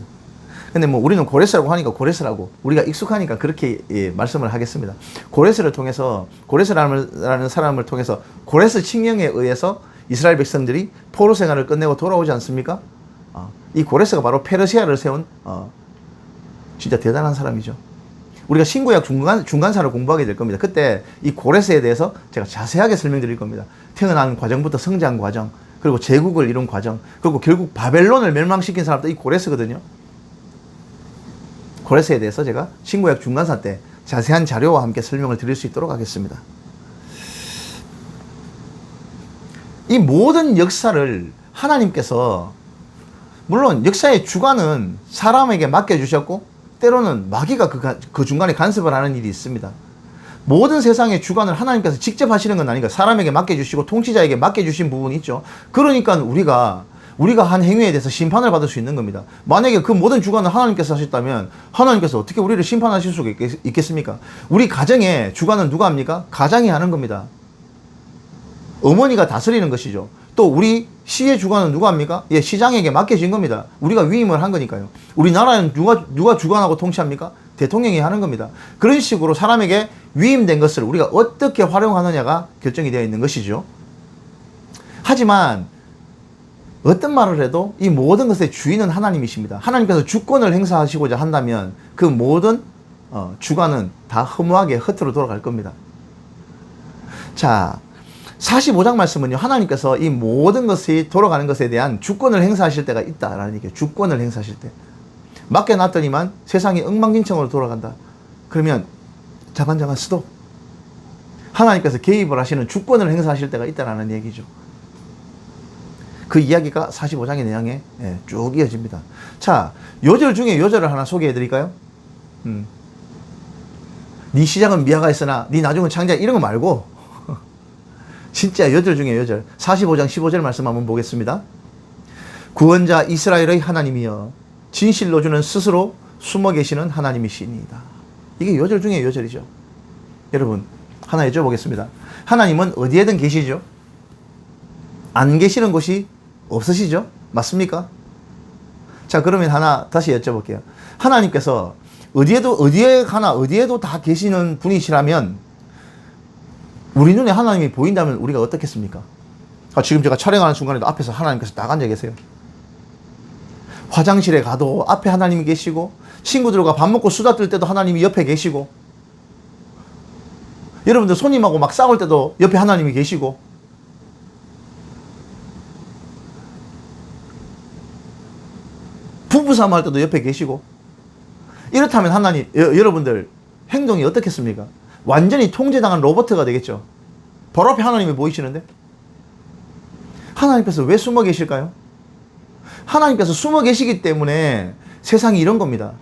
근데 뭐 우리는 고레스라고 하니까 고레스라고 우리가 익숙하니까 그렇게 말씀을 하겠습니다. 고레스를 통해서 고레스라는 사람을 통해서 고레스 칙령에 의해서 이스라엘 백성들이 포로 생활을 끝내고 돌아오지 않습니까? 이 고레스가 바로 페르시아를 세운 진짜 대단한 사람이죠. 우리가 신구약 중간사를 공부하게 될 겁니다. 그때 이 고레스에 대해서 제가 자세하게 설명드릴 겁니다. 태어난 과정부터 성장 과정, 그리고 제국을 이룬 과정, 그리고 결국 바벨론을 멸망시킨 사람도 이 고레스거든요. 고레스에 대해서 제가 신구약 중간사 때 자세한 자료와 함께 설명을 드릴 수 있도록 하겠습니다. 이 모든 역사를 하나님께서, 물론 역사의 주관은 사람에게 맡겨주셨고 때로는 마귀가 그 중간에 간섭을 하는 일이 있습니다. 모든 세상의 주관을 하나님께서 직접 하시는 건 아니니까 사람에게 맡겨주시고 통치자에게 맡겨주신 부분이 있죠. 그러니까 우리가 한 행위에 대해서 심판을 받을 수 있는 겁니다. 만약에 그 모든 주관을 하나님께서 하셨다면 하나님께서 어떻게 우리를 심판하실 수가 있겠습니까? 우리 가정의 주관은 누가 합니까? 가장이 하는 겁니다. 어머니가 다스리는 것이죠. 또 우리 시의 주관은 누가 합니까? 예, 시장에게 맡겨진 겁니다. 우리가 위임을 한 거니까요. 우리나라는 누가 주관하고 통치합니까? 대통령이 하는 겁니다. 그런 식으로 사람에게 위임된 것을 우리가 어떻게 활용하느냐가 결정이 되어 있는 것이죠. 하지만 어떤 말을 해도 이 모든 것의 주인은 하나님이십니다. 하나님께서 주권을 행사하시고자 한다면 그 모든 주관은 다 허무하게 허투루 돌아갈 겁니다. 자, 45장 말씀은요, 하나님께서 이 모든 것이 돌아가는 것에 대한 주권을 행사하실 때가 있다라는 얘기예요. 주권을 행사하실 때. 맡겨놨더니만 세상이 엉망진창으로 돌아간다. 그러면 자간자간 스톱. 하나님께서 개입을 하시는 주권을 행사하실 때가 있다라는 얘기죠. 그 이야기가 45장의 내용에 쭉 이어집니다. 자, 요절 중에 요절을 하나 소개해 드릴까요? 네 시작은 미화가 있으나 네 나중은 창자, 이런 거 말고 진짜 요절 중에 요절, 45장 15절 말씀 한번 보겠습니다. 구원자 이스라엘의 하나님이여 진실로 주는 스스로 숨어 계시는 하나님이시니이다. 이게 요절 중에 요절이죠. 여러분, 하나 여쭤보겠습니다. 하나님은 어디에든 계시죠? 안 계시는 곳이 없으시죠? 맞습니까? 자, 그러면 하나 다시 여쭤볼게요. 하나님께서 어디에도 다 계시는 분이시라면 우리 눈에 하나님이 보인다면 우리가 어떻겠습니까? 지금 제가 촬영하는 순간에도 앞에서 하나님께서 딱 앉아 계세요. 화장실에 가도 앞에 하나님이 계시고, 친구들과 밥 먹고 수다 떨 때도 하나님이 옆에 계시고, 여러분들 손님하고 막 싸울 때도 옆에 하나님이 계시고, 부부싸움 할 때도 옆에 계시고, 이렇다면 하나님, 여러분들 행동이 어떻겠습니까? 완전히 통제당한 로봇가 되겠죠. 바로 앞에 하나님이 보이시는데 하나님께서 왜 숨어 계실까요? 하나님께서 숨어 계시기 때문에 세상이 이런 겁니다.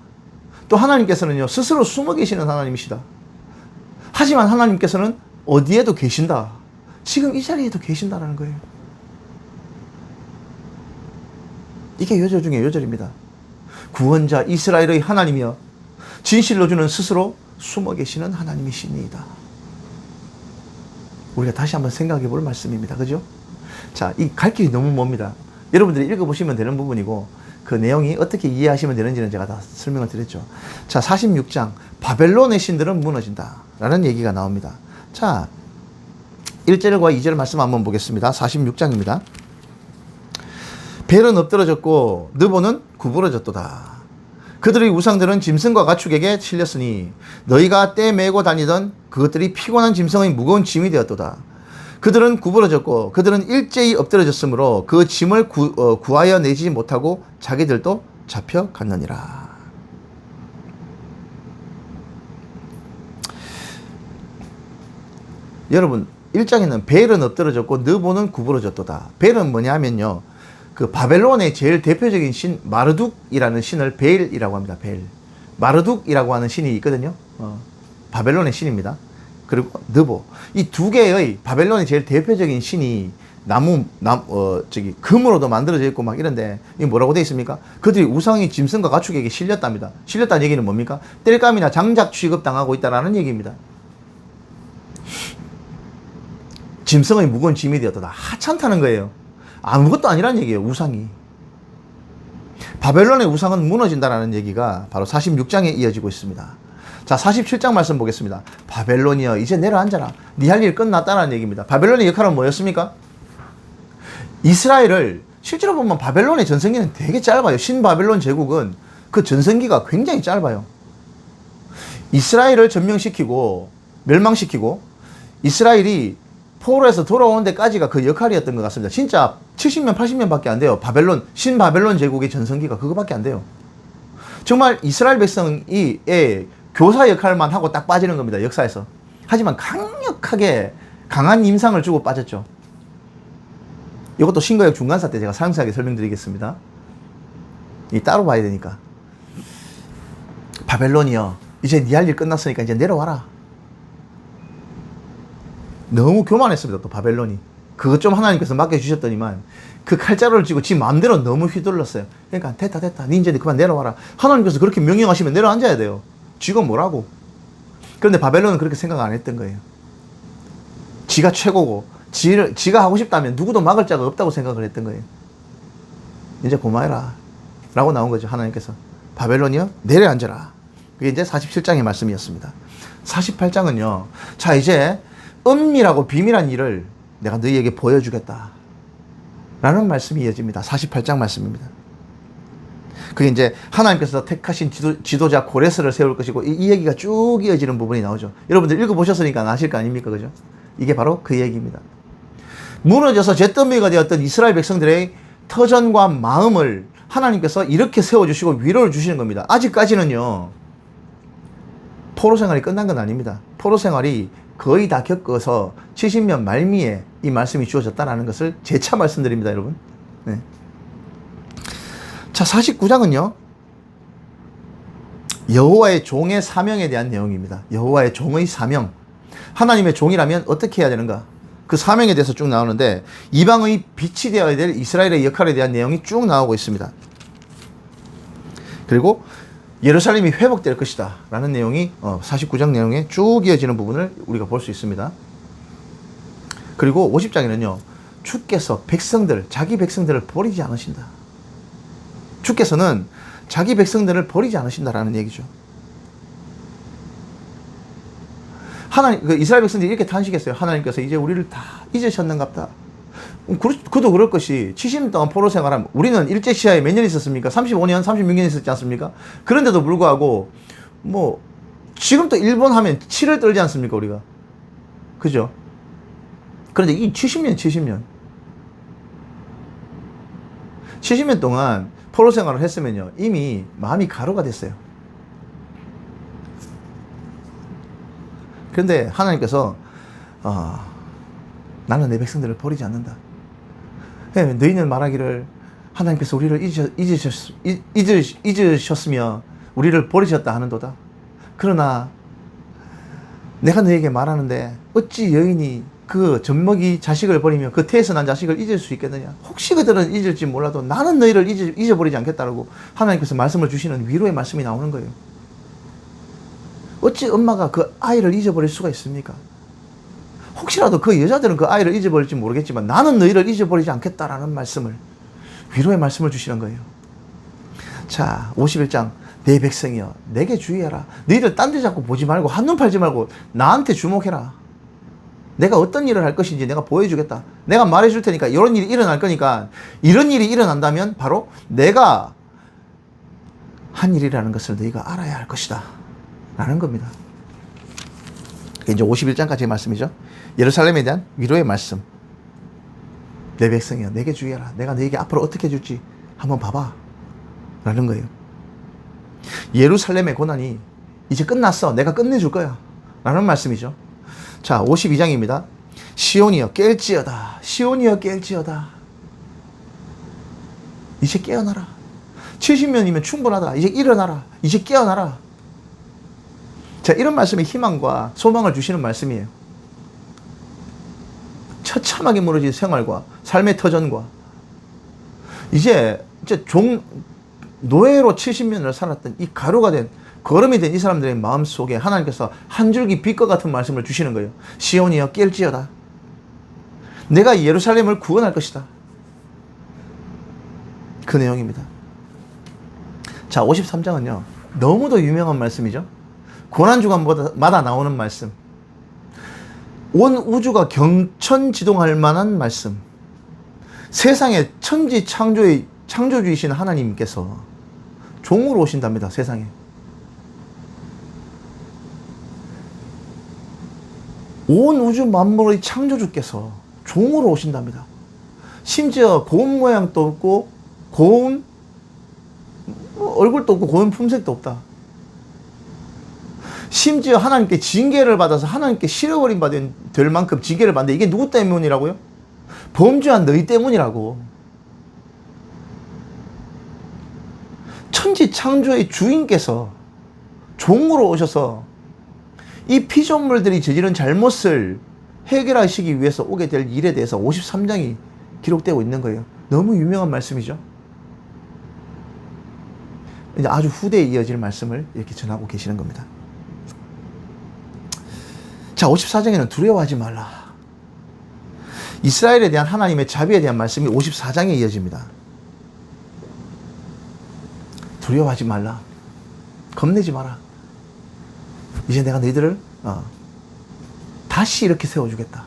또 하나님께서는요, 스스로 숨어 계시는 하나님이시다. 하지만 하나님께서는 어디에도 계신다. 지금 이 자리에도 계신다라는 거예요. 이게 요절 중에 요절입니다. 구원자 이스라엘의 하나님이여 진실로 주는 스스로 숨어 계시는 하나님이시니이다. 우리가 다시 한번 생각해 볼 말씀입니다. 그죠? 자, 이 갈 길이 너무 멉니다. 여러분들이 읽어보시면 되는 부분이고 그 내용이 어떻게 이해하시면 되는지는 제가 다 설명을 드렸죠. 자, 46장 바벨론의 신들은 무너진다 라는 얘기가 나옵니다. 자, 1절과 2절 말씀 한번 보겠습니다. 46장입니다. 벨은 엎드러졌고 느보는 구부러졌도다. 그들의 우상들은 짐승과 가축에게 실렸으니 너희가 떼 메고 다니던 그것들이 피곤한 짐승의 무거운 짐이 되었도다. 그들은 구부러졌고 그들은 일제히 엎드러졌으므로 그 짐을 구하여 내지 못하고 자기들도 잡혀갔느니라. 여러분, 1장에는 벨은 엎드러졌고 느보는 구부러졌도다. 벨은 뭐냐면요, 그 바벨론의 제일 대표적인 신 마르둑이라는 신을 벨이라고 합니다. 벨. 마르둑이라고 하는 신이 있거든요. 바벨론의 신입니다. 그리고 느보. 이 두 개의 바벨론의 제일 대표적인 신이 금으로도 만들어져 있고 막 이런데 이게 뭐라고 되어 있습니까? 그들이 우상의 짐승과 가축에게 실렸답니다. 실렸다는 얘기는 뭡니까? 땔감이나 장작 취급당하고 있다라는 얘기입니다. 짐승의 무거운 짐이 되었다. 하찮다는 거예요. 아무것도 아니라는 얘기예요. 우상이. 바벨론의 우상은 무너진다라는 얘기가 바로 46장에 이어지고 있습니다. 자, 47장 말씀 보겠습니다. 바벨론이여 이제 내려앉아라. 네 할 일 끝났다라는 얘기입니다. 바벨론의 역할은 뭐였습니까? 이스라엘을, 실제로 보면 바벨론의 전성기는 되게 짧아요. 신바벨론 제국은 그 전성기가 굉장히 짧아요. 이스라엘을 점령시키고 멸망시키고 이스라엘이 포로에서 돌아오는 데까지가 그 역할이었던 것 같습니다. 진짜 70년, 80년밖에 안 돼요. 바벨론, 신바벨론 제국의 전성기가 그거밖에 안 돼요. 정말 이스라엘 백성이 교사 역할만 하고 딱 빠지는 겁니다. 역사에서. 하지만 강력하게 강한 임상을 주고 빠졌죠. 이것도 신구약 중간사 때 제가 상세하게 설명드리겠습니다. 이 따로 봐야 되니까. 바벨론이요. 이제 네 할 일 끝났으니까 이제 내려와라. 너무 교만했습니다. 또 바벨론이. 그것 좀 하나님께서 맡겨주셨더니만 그 칼자루를 쥐고 지 마음대로 너무 휘둘렀어요. 그러니까 됐다. 니 이제 그만 내려와라. 하나님께서 그렇게 명령하시면 내려앉아야 돼요. 쥐가 뭐라고. 그런데 바벨론은 그렇게 생각 안 했던 거예요. 지가 최고고 지가 하고 싶다면 누구도 막을 자가 없다고 생각을 했던 거예요. 이제 고마해라 라고 나온 거죠. 하나님께서. 바벨론이요 내려앉아라. 그게 이제 47장의 말씀이었습니다. 48장은요. 자 이제 은밀하고 비밀한 일을 내가 너희에게 보여주겠다 라는 말씀이 이어집니다. 48장 말씀입니다. 그게 이제 하나님께서 택하신 지도자 고레스를 세울 것이고 이 얘기가 쭉 이어지는 부분이 나오죠. 여러분들 읽어보셨으니까 아실 거 아닙니까? 그죠? 이게 바로 그 얘기입니다. 무너져서 잿더미가 되었던 이스라엘 백성들의 터전과 마음을 하나님께서 이렇게 세워주시고 위로를 주시는 겁니다. 아직까지는요. 포로 생활이 끝난 건 아닙니다. 포로 생활이 거의 다 겪어서 70년 말미에 이 말씀이 주어졌다는 것을 재차 말씀드립니다. 여러분. 네. 자 49장은요. 여호와의 종의 사명에 대한 내용입니다. 여호와의 종의 사명. 하나님의 종이라면 어떻게 해야 되는가? 그 사명에 대해서 쭉 나오는데 이방의 빛이 되어야 될 이스라엘의 역할에 대한 내용이 쭉 나오고 있습니다. 그리고 예루살렘이 회복될 것이다 라는 내용이 49장 내용에 쭉 이어지는 부분을 우리가 볼 수 있습니다. 그리고 50장에는요. 주께서 자기 백성들을 버리지 않으신다. 주께서는 자기 백성들을 버리지 않으신다라는 얘기죠. 이스라엘 백성들이 이렇게 탄식했어요. 하나님께서 이제 우리를 다 잊으셨는갑다. 그도 그럴 것이 70년 동안 포로 생활하면 우리는 일제시하에 몇 년 있었습니까? 35년, 36년 있었지 않습니까? 그런데도 불구하고 뭐 지금 또 일본 하면 치를 떨지 않습니까? 우리가. 그죠? 그런데 이 70년 70년 동안 포로 생활을 했으면요. 이미 마음이 가루가 됐어요. 그런데 하나님께서 나는 내 백성들을 버리지 않는다. 너희는 말하기를 하나님께서 우리를 잊으셨으며 우리를 버리셨다 하는도다. 그러나 내가 너에게 말하는데 어찌 여인이 그 젖먹이 자식을 버리며 그 태에서 난 자식을 잊을 수 있겠느냐. 혹시 그들은 잊을지 몰라도 나는 너희를 잊어버리지 않겠다라고 하나님께서 말씀을 주시는 위로의 말씀이 나오는 거예요. 어찌 엄마가 그 아이를 잊어버릴 수가 있습니까? 혹시라도 그 여자들은 그 아이를 잊어버릴지 모르겠지만 나는 너희를 잊어버리지 않겠다라는 말씀을, 위로의 말씀을 주시는 거예요. 자, 51장. 내 백성이여 내게 주의하라. 너희들 딴 데 자꾸 보지 말고 한눈 팔지 말고 나한테 주목해라. 내가 어떤 일을 할 것인지 내가 보여주겠다. 내가 말해줄 테니까 이런 일이 일어날 거니까 이런 일이 일어난다면 바로 내가 한 일이라는 것을 너희가 알아야 할 것이다 라는 겁니다. 이제 51장까지의 말씀이죠. 예루살렘에 대한 위로의 말씀. 내 백성이여 내게 주의하라. 내가 너에게 앞으로 어떻게 해줄지 한번 봐봐 라는 거예요. 예루살렘의 고난이 이제 끝났어. 내가 끝내줄 거야 라는 말씀이죠. 자 52장입니다. 시온이여 깰지어다. 시온이여 깰지어다. 이제 깨어나라. 70년이면 충분하다. 이제 일어나라. 이제 깨어나라. 자, 이런 말씀이 희망과 소망을 주시는 말씀이에요. 처참하게 무너진 생활과 삶의 터전과 이제 노예로 70년을 살았던 이 가루가 된 거름이 된 이 사람들의 마음 속에 하나님께서 한 줄기 빛과 같은 말씀을 주시는 거예요. 시온이여 깰지어다. 내가 예루살렘을 구원할 것이다. 그 내용입니다. 자 53장은요. 너무도 유명한 말씀이죠. 고난주간마다 나오는 말씀. 온 우주가 경천지동할 만한 말씀. 세상에 천지 창조주이신 하나님께서 종으로 오신답니다. 세상에. 온 우주 만물의 창조주께서 종으로 오신답니다. 심지어 고운 모양도 없고 고운 얼굴도 없고 고운 품색도 없다. 심지어 하나님께 징계를 받아서 하나님께 실어버림 될 만큼 징계를 받는데 이게 누구 때문이라고요? 범죄한 너희 때문이라고. 천지 창조의 주인께서 종으로 오셔서 이 피조물들이 저지른 잘못을 해결하시기 위해서 오게 될 일에 대해서 53장이 기록되고 있는 거예요. 너무 유명한 말씀이죠. 이제 아주 후대에 이어질 말씀을 이렇게 전하고 계시는 겁니다. 자, 54장에는 두려워하지 말라. 이스라엘에 대한 하나님의 자비에 대한 말씀이 54장에 이어집니다. 두려워하지 말라. 겁내지 마라. 이제 내가 너희들을 다시 이렇게 세워주겠다.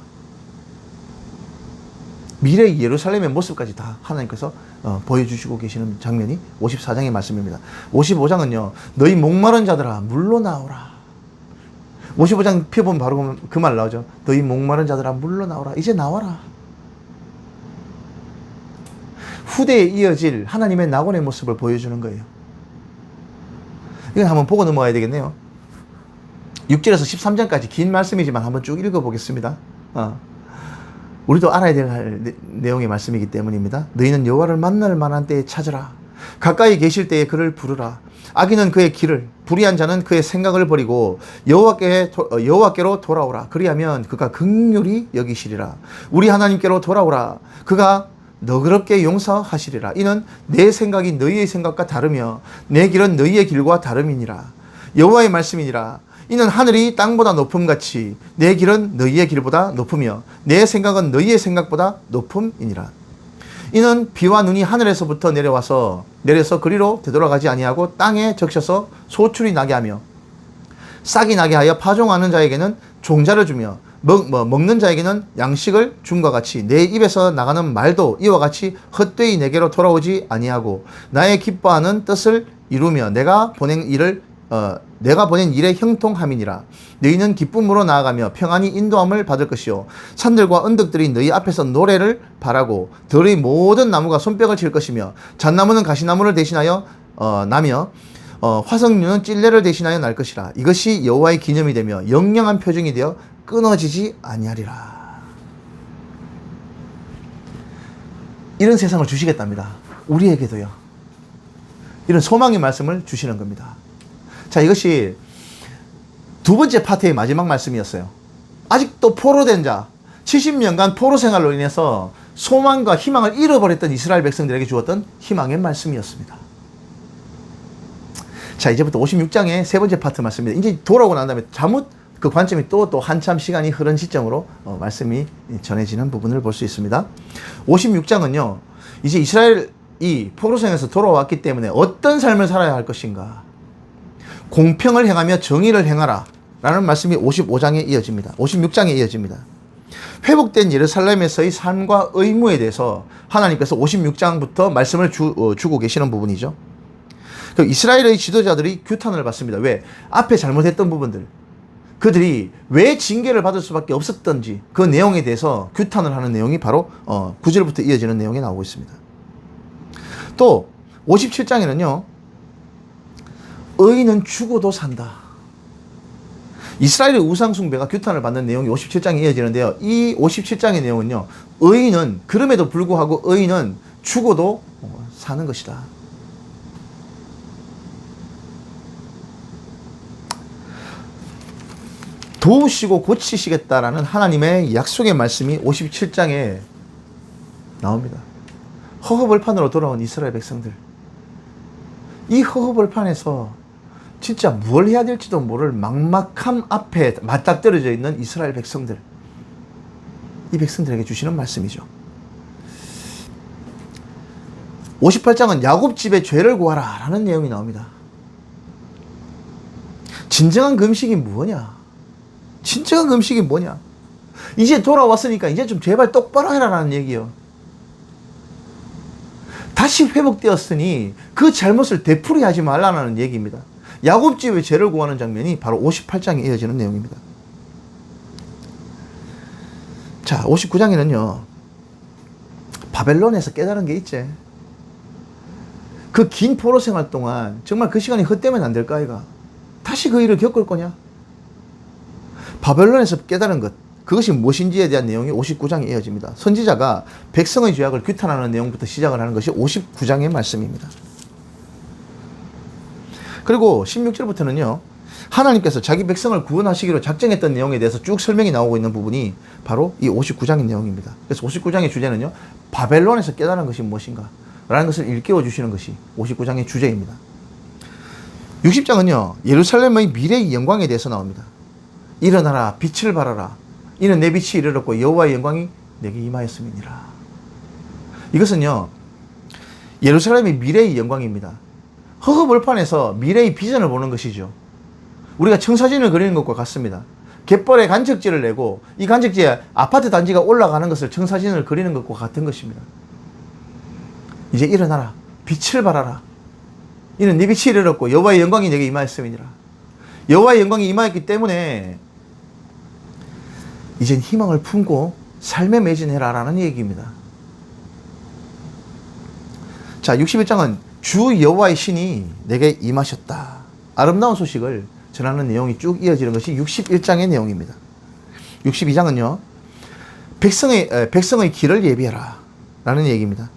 미래의 예루살렘의 모습까지 다 하나님께서 보여주시고 계시는 장면이 54장의 말씀입니다. 55장은요. 너희 목마른 자들아 물로 나오라. 55장 펴보면 바로 그 말 나오죠. 너희 목마른 자들아 물로 나오라. 이제 나와라. 후대에 이어질 하나님의 낙원의 모습을 보여주는 거예요. 이건 한번 보고 넘어가야 되겠네요. 6절에서 13장까지 긴 말씀이지만 한번 쭉 읽어보겠습니다. 우리도 알아야 될 내용의 말씀이기 때문입니다. 너희는 여호와를 만날 만한 때에 찾으라. 가까이 계실 때에 그를 부르라. 악인은 그의 길을, 불의한 자는 그의 생각을 버리고 여호와께로 돌아오라. 그리하면 그가 긍휼히 여기시리라. 우리 하나님께로 돌아오라. 그가 너그럽게 용서하시리라. 이는 내 생각이 너희의 생각과 다르며 내 길은 너희의 길과 다름이니라. 여호와의 말씀이니라. 이는 하늘이 땅보다 높음같이 내 길은 너희의 길보다 높으며 내 생각은 너희의 생각보다 높음이니라. 이는 비와 눈이 하늘에서부터 내려서 그리로 되돌아가지 아니하고 땅에 적셔서 소출이 나게 하며 싹이 나게 하여 파종하는 자에게는 종자를 주며 먹는 자에게는 양식을 줌과 같이 내 입에서 나가는 말도 이와 같이 헛되이 내게로 돌아오지 아니하고 나의 기뻐하는 뜻을 이루며 내가 보낸 일에 형통함이니라. 너희는 기쁨으로 나아가며 평안히 인도함을 받을 것이요 산들과 언덕들이 너희 앞에서 노래를 바라고 들의 모든 나무가 손뼉을 칠 것이며 잣나무는 가시나무를 대신하여 나며 화석류는 찔레를 대신하여 날 것이라. 이것이 여호와의 기념이 되며 영영한 표징이 되어 끊어지지 아니하리라. 이런 세상을 주시겠답니다. 우리에게도요. 이런 소망의 말씀을 주시는 겁니다. 자, 이것이 두 번째 파트의 마지막 말씀이었어요. 아직도 포로된 자, 70년간 포로 생활로 인해서 소망과 희망을 잃어버렸던 이스라엘 백성들에게 주었던 희망의 말씀이었습니다. 자, 이제부터 56장의 세 번째 파트 말씀입니다. 이제 돌아오고 난 다음에 잘못 그 관점이 또 한참 시간이 흐른 시점으로 말씀이 전해지는 부분을 볼 수 있습니다. 56장은요, 이제 이스라엘이 포로생에서 돌아왔기 때문에 어떤 삶을 살아야 할 것인가, 공평을 행하며 정의를 행하라 라는 말씀이 55장에 이어집니다. 56장에 이어집니다. 회복된 예루살렘에서의 삶과 의무에 대해서 하나님께서 56장부터 말씀을 주고 계시는 부분이죠. 이스라엘의 지도자들이 규탄을 받습니다. 왜? 앞에 잘못했던 부분들, 그들이 왜 징계를 받을 수밖에 없었던지 그 내용에 대해서 규탄을 하는 내용이 바로 9절부터 이어지는 내용이 나오고 있습니다. 또 57장에는요. 의인은 죽어도 산다. 이스라엘의 우상숭배가 규탄을 받는 내용이 57장에 이어지는데요. 이 57장의 내용은요. 의인은, 그럼에도 불구하고 의인은 죽어도 사는 것이다. 도우시고 고치시겠다라는 하나님의 약속의 말씀이 57장에 나옵니다. 허허벌판으로 돌아온 이스라엘 백성들. 이 허허벌판에서 진짜 뭘 해야 될지도 모를 막막함 앞에 맞닥뜨려져 있는 이스라엘 백성들. 이 백성들에게 주시는 말씀이죠. 58장은 야곱 집의 죄를 구하라 라는 내용이 나옵니다. 진정한 금식이 뭐냐? 진정한 금식이 뭐냐? 이제 돌아왔으니까 이제 좀 제발 똑바로 해라 라는 얘기요. 다시 회복되었으니 그 잘못을 되풀이하지 말라는 얘기입니다. 야곱 집의 죄를 구하는 장면이 바로 58장에 이어지는 내용입니다. 자, 59장에는요, 바벨론에서 깨달은 게 있지. 그 긴 포로 생활 동안 정말 그 시간이 헛되면 안 될까, 아이가? 다시 그 일을 겪을 거냐? 바벨론에서 깨달은 것, 그것이 무엇인지에 대한 내용이 59장에 이어집니다. 선지자가 백성의 죄악을 규탄하는 내용부터 시작을 하는 것이 59장의 말씀입니다. 그리고 16절부터는요, 하나님께서 자기 백성을 구원하시기로 작정했던 내용에 대해서 쭉 설명이 나오고 있는 부분이 바로 이 59장의 내용입니다. 그래서 59장의 주제는요, 바벨론에서 깨달은 것이 무엇인가 라는 것을 일깨워 주시는 것이 59장의 주제입니다. 60장은요, 예루살렘의 미래의 영광에 대해서 나옵니다. 일어나라, 빛을 발하라. 이는 내 빛이 이르렀고 여호와의 영광이 내게 임하였음이니라. 이것은요, 예루살렘의 미래의 영광입니다. 허허벌판에서 미래의 비전을 보는 것이죠. 우리가 청사진을 그리는 것과 같습니다. 갯벌에 간척지를 내고 이 간척지에 아파트 단지가 올라가는 것을 청사진을 그리는 것과 같은 것입니다. 이제 일어나라, 빛을 발하라. 이는 네 빛이 이르렀고 여호와의 영광이 내게 임하였음이니라. 여호와의 영광이 임하였기 때문에 이젠 희망을 품고 삶에 매진해라 라는 얘기입니다. 자, 61장은 주 여호와의 신이 내게 임하셨다. 아름다운 소식을 전하는 내용이 쭉 이어지는 것이 61장의 내용입니다. 62장은요, 백성의 길을 예비해라 라는 얘기입니다.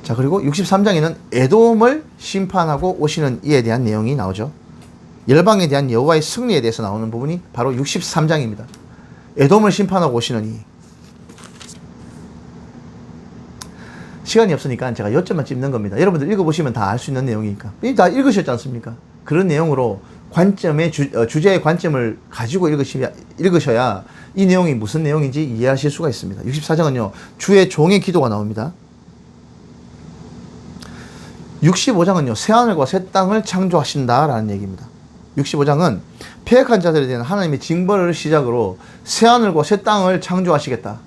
자, 그리고 63장에는 에돔을 심판하고 오시는 이에 대한 내용이 나오죠. 열방에 대한 여호와의 승리에 대해서 나오는 부분이 바로 63장입니다. 에돔을 심판하고 오시는 이. 시간이 없으니까 제가 요점만 찝는 겁니다. 여러분들 읽어보시면 다 알 수 있는 내용이니까. 다 읽으셨지 않습니까? 그런 내용으로 주제의 관점을 가지고 읽으셔야 이 내용이 무슨 내용인지 이해하실 수가 있습니다. 64장은요, 주의 종의 기도가 나옵니다. 65장은요, 새하늘과 새 땅을 창조하신다라는 얘기입니다. 65장은 패역한 자들에 대한 하나님의 징벌을 시작으로 새하늘과 새 땅을 창조하시겠다.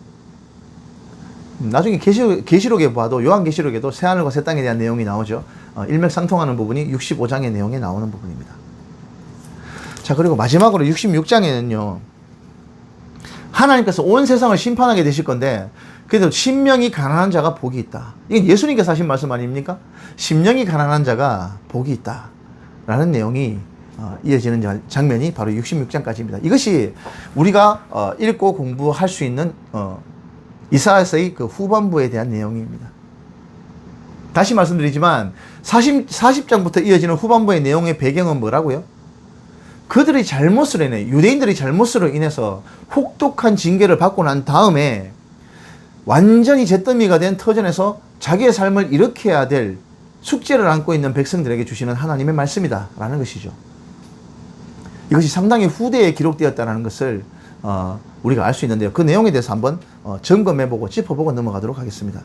나중에 계시록에 봐도, 요한계시록에도 새하늘과 새 땅에 대한 내용이 나오죠. 일맥상통하는 부분이 65장의 내용에 나오는 부분입니다. 자, 그리고 마지막으로 66장에는요, 하나님께서 온 세상을 심판하게 되실 건데, 그래도 심령이 가난한 자가 복이 있다. 이게 예수님께서 하신 말씀 아닙니까? 심령이 가난한 자가 복이 있다 라는 내용이 이어지는 장면이 바로 66장까지입니다. 이것이 우리가 읽고 공부할 수 있는 이사야서의 그 후반부에 대한 내용입니다. 다시 말씀드리지만 40장부터 이어지는 후반부의 내용의 배경은 뭐라고요? 그들의 잘못으로 인해, 유대인들의 잘못으로 인해서 혹독한 징계를 받고 난 다음에 완전히 잿더미가 된 터전에서 자기의 삶을 일으켜야 될 숙제를 안고 있는 백성들에게 주시는 하나님의 말씀이다 라는 것이죠. 이것이 상당히 후대에 기록되었다는 것을 우리가 알 수 있는데요. 그 내용에 대해서 한번 점검해보고 짚어보고 넘어가도록 하겠습니다.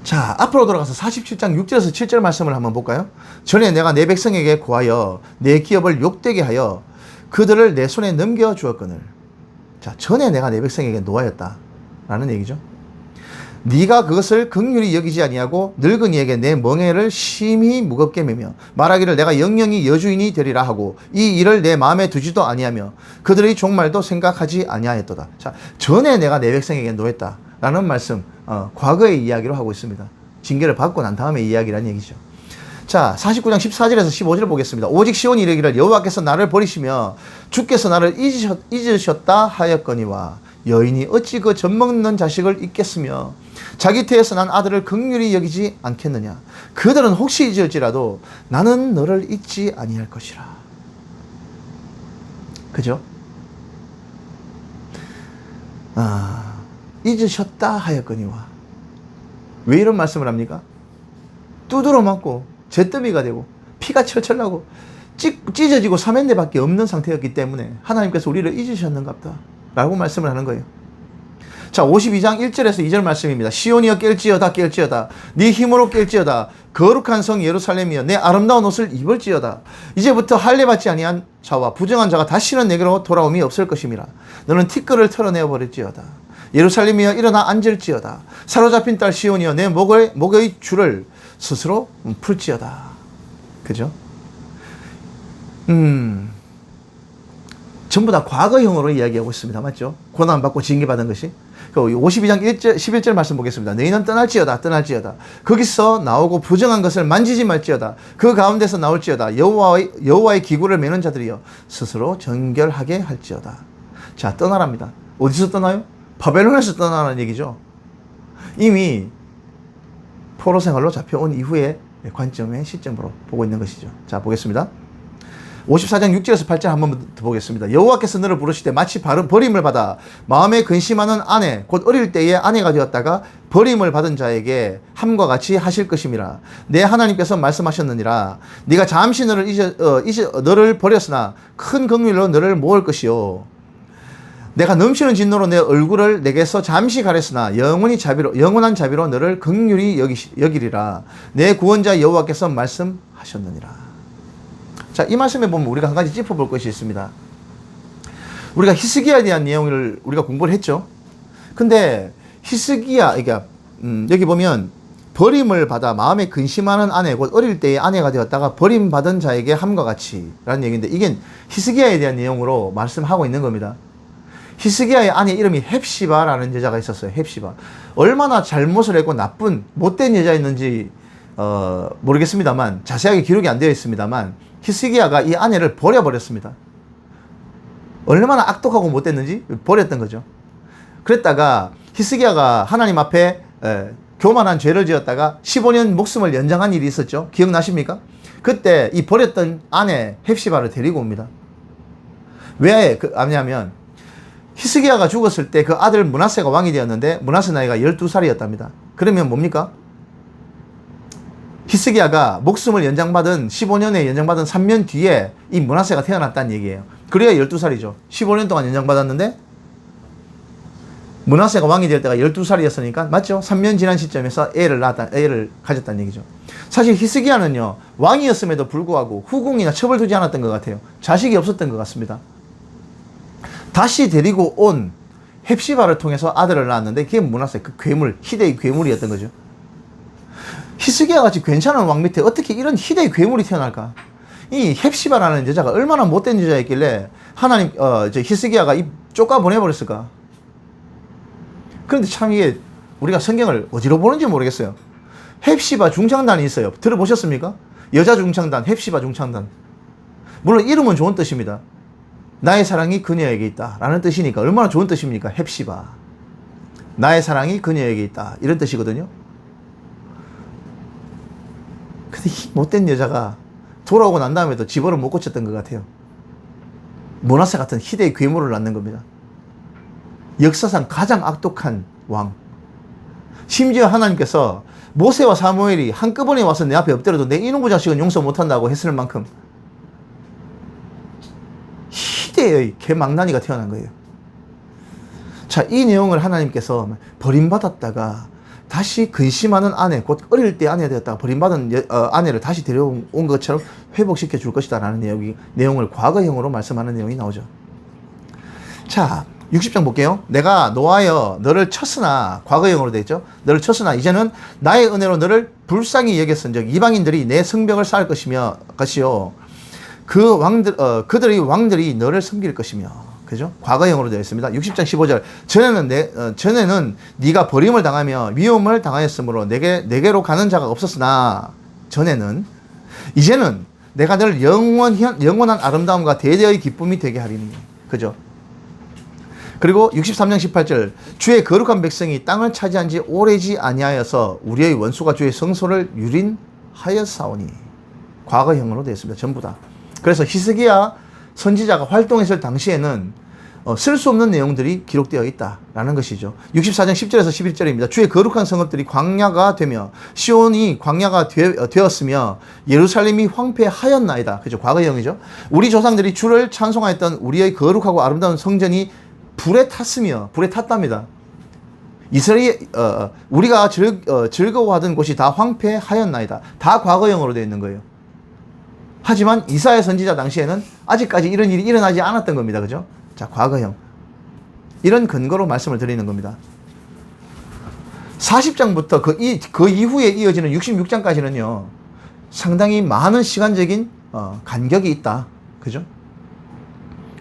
자, 앞으로 돌아가서 47장 6절에서 7절 말씀을 한번 볼까요? 전에 내가 내 백성에게 고하여 내 기업을 욕되게 하여 그들을 내 손에 넘겨주었거늘. 자, 전에 내가 내 백성에게 노하였다 라는 얘기죠. 네가 그것을 긍휼히 여기지 아니하고 늙은이에게 내 멍에를 심히 무겁게 매며 말하기를 내가 영영이 여주인이 되리라 하고 이 일을 내 마음에 두지도 아니하며 그들의 종말도 생각하지 아니하였도다. 자, 전에 내가 내 백성에게 노했다 라는 말씀, 과거의 이야기로 하고 있습니다. 징계를 받고 난 다음에 이야기라는 얘기죠. 자, 49장 14절에서 15절을 보겠습니다. 오직 시온이 이르기를 여호와께서 나를 버리시며 주께서 나를 잊으셨다 하였거니와 여인이 어찌 그 젖먹는 자식을 잊겠으며 자기 태에서 난 아들을 긍휼히 여기지 않겠느냐. 그들은 혹시 잊을지라도 나는 너를 잊지 아니할 것이라. 그죠? 잊으셨다 하였거니와. 왜 이런 말씀을 합니까? 두드러 맞고 잿더미가 되고 피가 철철 나고 찢어지고 사면대밖에 없는 상태였기 때문에 하나님께서 우리를 잊으셨는갑다 라고 말씀을 하는 거예요. 자, 52장 1절에서 2절 말씀입니다. 시온이여 깰지어다 깰지어다 네 힘으로 깰지어다 거룩한 성 예루살렘이여 내 아름다운 옷을 입을지어다. 이제부터 할례 받지 아니한 자와 부정한 자가 다시는 내게로 돌아옴이 없을 것임이라. 너는 티끌을 털어내어 버릴지어다. 예루살렘이여 일어나 앉을지어다. 사로잡힌 딸 시온이여 내 목의 줄을 스스로 풀지어다. 그죠? 전부 다 과거형으로 이야기하고 있습니다. 맞죠? 고난받고 징계받은 것이. 52장 11절 말씀 보겠습니다. 너희는 떠날지어다 떠날지어다. 거기서 나오고 부정한 것을 만지지 말지어다. 그 가운데서 나올지어다. 여호와의 기구를 매는 자들이여 스스로 정결하게 할지어다. 자, 떠나랍니다. 어디서 떠나요? 바벨론에서 떠나라는 얘기죠. 이미 포로 생활로 잡혀온 이후의 관점의 시점으로 보고 있는 것이죠. 자, 보겠습니다. 54장 6절에서 8절 한번 더 보겠습니다. 여호와께서 너를 부르시되 마치 버림을 받아 마음에 근심하는 아내 곧 어릴 때의 아내가 되었다가 버림을 받은 자에게 함과 같이 하실 것임이라. 내 하나님께서 말씀하셨느니라. 네가 잠시 너를 버렸으나 큰 긍휼로 너를 모을 것이요 내가 넘치는 진노로 내 얼굴을 내게서 잠시 가렸으나 영원한 자비로 너를 긍휼히 여기리라. 내 구원자 여호와께서 말씀하셨느니라. 자, 이 말씀에 보면 우리가 한 가지 짚어볼 것이 있습니다. 우리가 히스기야에 대한 내용을 우리가 공부를 했죠. 근데 히스기야, 그러니까 여기 보면 버림을 받아 마음에 근심하는 아내 곧 어릴 때의 아내가 되었다가 버림받은 자에게 함과 같이 라는 얘기인데 이게 히스기야에 대한 내용으로 말씀하고 있는 겁니다. 히스기야의 아내 이름이 헵시바라는 여자가 있었어요. 헵시바. 얼마나 잘못을 했고 나쁜 못된 여자였는지 모르겠습니다만 자세하게 기록이 안 되어 있습니다만 히스기야가 이 아내를 버려버렸습니다. 얼마나 악독하고 못됐는지 버렸던 거죠. 그랬다가 히스기야가 하나님 앞에 교만한 죄를 지었다가 15년 목숨을 연장한 일이 있었죠. 기억나십니까? 그때 이 버렸던 아내 헵시바를 데리고 옵니다. 왜 아냐면 히스기야가 죽었을 때 그 아들 므낫세가 왕이 되었는데 므낫세 나이가 12살이었답니다. 그러면 뭡니까? 히스기야가 목숨을 연장받은 15년에 연장받은 3년 뒤에 이 므낫세가 태어났다는 얘기예요. 그래야 12살이죠. 15년 동안 연장받았는데 므낫세가 왕이 될 때가 12살이었으니까 맞죠? 3년 지난 시점에서 애를 가졌다는 얘기죠. 사실 히스기야는요 왕이었음에도 불구하고 후궁이나 첩을 두지 않았던 것 같아요. 자식이 없었던 것 같습니다. 다시 데리고 온 헵시바를 통해서 아들을 낳았는데 그게 므낫세, 그 괴물, 희대의 괴물이었던 거죠. 히스기야 같이 괜찮은 왕 밑에 어떻게 이런 희대의 괴물이 태어날까? 이 헵시바라는 여자가 얼마나 못된 여자였길래 하나님 히스기야가 입 쫓아 보내버렸을까? 그런데 참 이게 우리가 성경을 어디로 보는지 모르겠어요. 헵시바 중창단이 있어요. 들어보셨습니까? 여자 중창단, 헵시바 중창단. 물론 이름은 좋은 뜻입니다. 나의 사랑이 그녀에게 있다 라는 뜻이니까 얼마나 좋은 뜻입니까? 헵시바. 나의 사랑이 그녀에게 있다 이런 뜻이거든요. 근데 이 못된 여자가 돌아오고 난 다음에도 집어를 못 고쳤던 것 같아요. 므낫세 같은 희대의 괴물을 낳는 겁니다. 역사상 가장 악독한 왕. 심지어 하나님께서 모세와 사무엘이 한꺼번에 와서 내 앞에 엎드려도 내 이놈의 자식은 용서 못한다고 했을 만큼 희대의 개망나니가 태어난 거예요. 자, 이 내용을 하나님께서 버림받았다가 다시 근심하는 아내, 곧 어릴 때 아내가 되었다가 버림받은 아내를 다시 데려온 것처럼 회복시켜 줄 것이다 라는 내용을 과거형으로 말씀하는 내용이 나오죠. 자, 60장 볼게요. 내가 노하여 너를 쳤으나, 과거형으로 되어 있죠. 너를 쳤으나 이제는 나의 은혜로 너를 불쌍히 여겼은즉 이방인들이 내 성벽을 쌓을 것이요 그들의 왕들이 너를 섬길 것이며. 그죠? 과거형으로 되어 있습니다. 60장 15절. 전에는 네가 버림을 당하며 미움을 당하였으므로 내게로 가는 자가 없었으나 전에는 이제는 내가 너를 영원한 아름다움과 대대의 기쁨이 되게 하리니. 그죠? 그리고 63장 18절. 주의 거룩한 백성이 땅을 차지한 지 오래지 아니하여서 우리의 원수가 주의 성소를 유린하였사오니. 과거형으로 되어 있습니다. 전부 다. 그래서 히스기야 선지자가 활동했을 당시에는 쓸 수 없는 내용들이 기록되어 있다라는 것이죠. 64장 10절에서 11절입니다. 주의 거룩한 성읍들이 광야가 되며 시온이 광야가 되었으며 예루살렘이 황폐하였나이다. 그죠? 과거형이죠. 우리 조상들이 주를 찬송하였던 우리의 거룩하고 아름다운 성전이 불에 탔답니다. 우리가 즐거워하던 곳이 다 황폐하였나이다. 다 과거형으로 되어 있는 거예요. 하지만 이사야 선지자 당시에는 아직까지 이런 일이 일어나지 않았던 겁니다. 그죠? 자, 과거형. 이런 근거로 말씀을 드리는 겁니다. 40장부터 그 이후에 이어지는 66장까지는요, 상당히 많은 시간적인 간격이 있다. 그죠?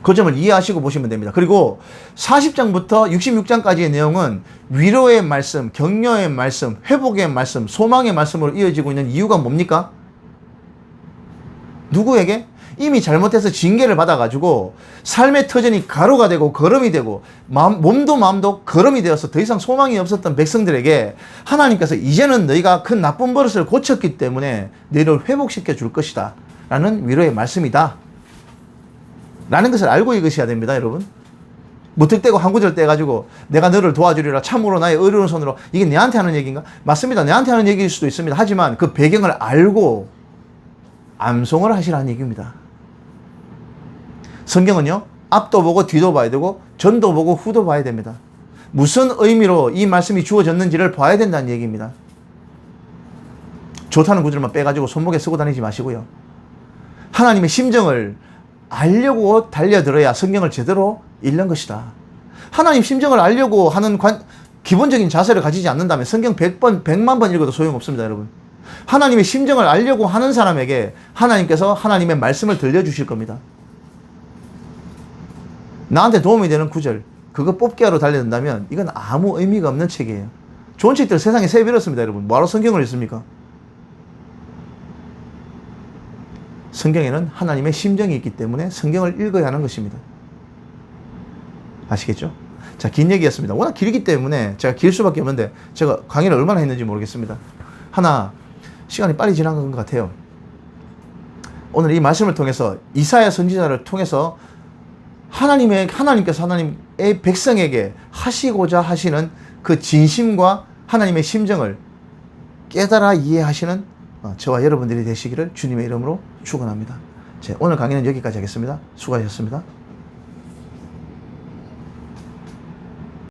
그 점을 이해하시고 보시면 됩니다. 그리고 40장부터 66장까지의 내용은 위로의 말씀, 격려의 말씀, 회복의 말씀, 소망의 말씀으로 이어지고 있는 이유가 뭡니까? 누구에게? 이미 잘못해서 징계를 받아가지고 삶의 터전이 가루가 되고 거름이 되고 몸도 마음도 거름이 되어서 더 이상 소망이 없었던 백성들에게 하나님께서 이제는 너희가 큰 나쁜 버릇을 고쳤기 때문에 너희를 회복시켜 줄 것이다 라는 위로의 말씀이다 라는 것을 알고 읽으셔야 됩니다, 여러분. 무턱대고 한 구절 떼가지고 내가 너를 도와주리라 참으로 나의 의로운 손으로, 이게 내한테 하는 얘기인가? 맞습니다. 내한테 하는 얘기일 수도 있습니다. 하지만 그 배경을 알고 암송을 하시라는 얘기입니다. 성경은요, 앞도 보고 뒤도 봐야 되고 전도 보고 후도 봐야 됩니다. 무슨 의미로 이 말씀이 주어졌는지를 봐야 된다는 얘기입니다. 좋다는 구절만 빼가지고 손목에 쓰고 다니지 마시고요. 하나님의 심정을 알려고 달려들어야 성경을 제대로 읽는 것이다. 하나님 심정을 알려고 하는 기본적인 자세를 가지지 않는다면 성경 100번, 100만 번 읽어도 소용없습니다, 여러분. 하나님의 심정을 알려고 하는 사람에게 하나님께서 하나님의 말씀을 들려주실 겁니다. 나한테 도움이 되는 구절, 그거 뽑기 하러 달려든다면 이건 아무 의미가 없는 책이에요. 좋은 책들 세상에 새 빌었습니다, 여러분. 뭐하러 성경을 읽습니까? 성경에는 하나님의 심정이 있기 때문에 성경을 읽어야 하는 것입니다. 아시겠죠? 자, 긴 얘기였습니다. 워낙 길기 때문에 제가 길 수밖에 없는데 제가 강의를 얼마나 했는지 모르겠습니다. 하나, 시간이 빨리 지난 것 같아요. 오늘 이 말씀을 통해서 이사야 선지자를 통해서 하나님께서 하나님의 백성에게 하시고자 하시는 그 진심과 하나님의 심정을 깨달아 이해하시는 저와 여러분들이 되시기를 주님의 이름으로 축원합니다. 오늘 강의는 여기까지 하겠습니다. 수고하셨습니다.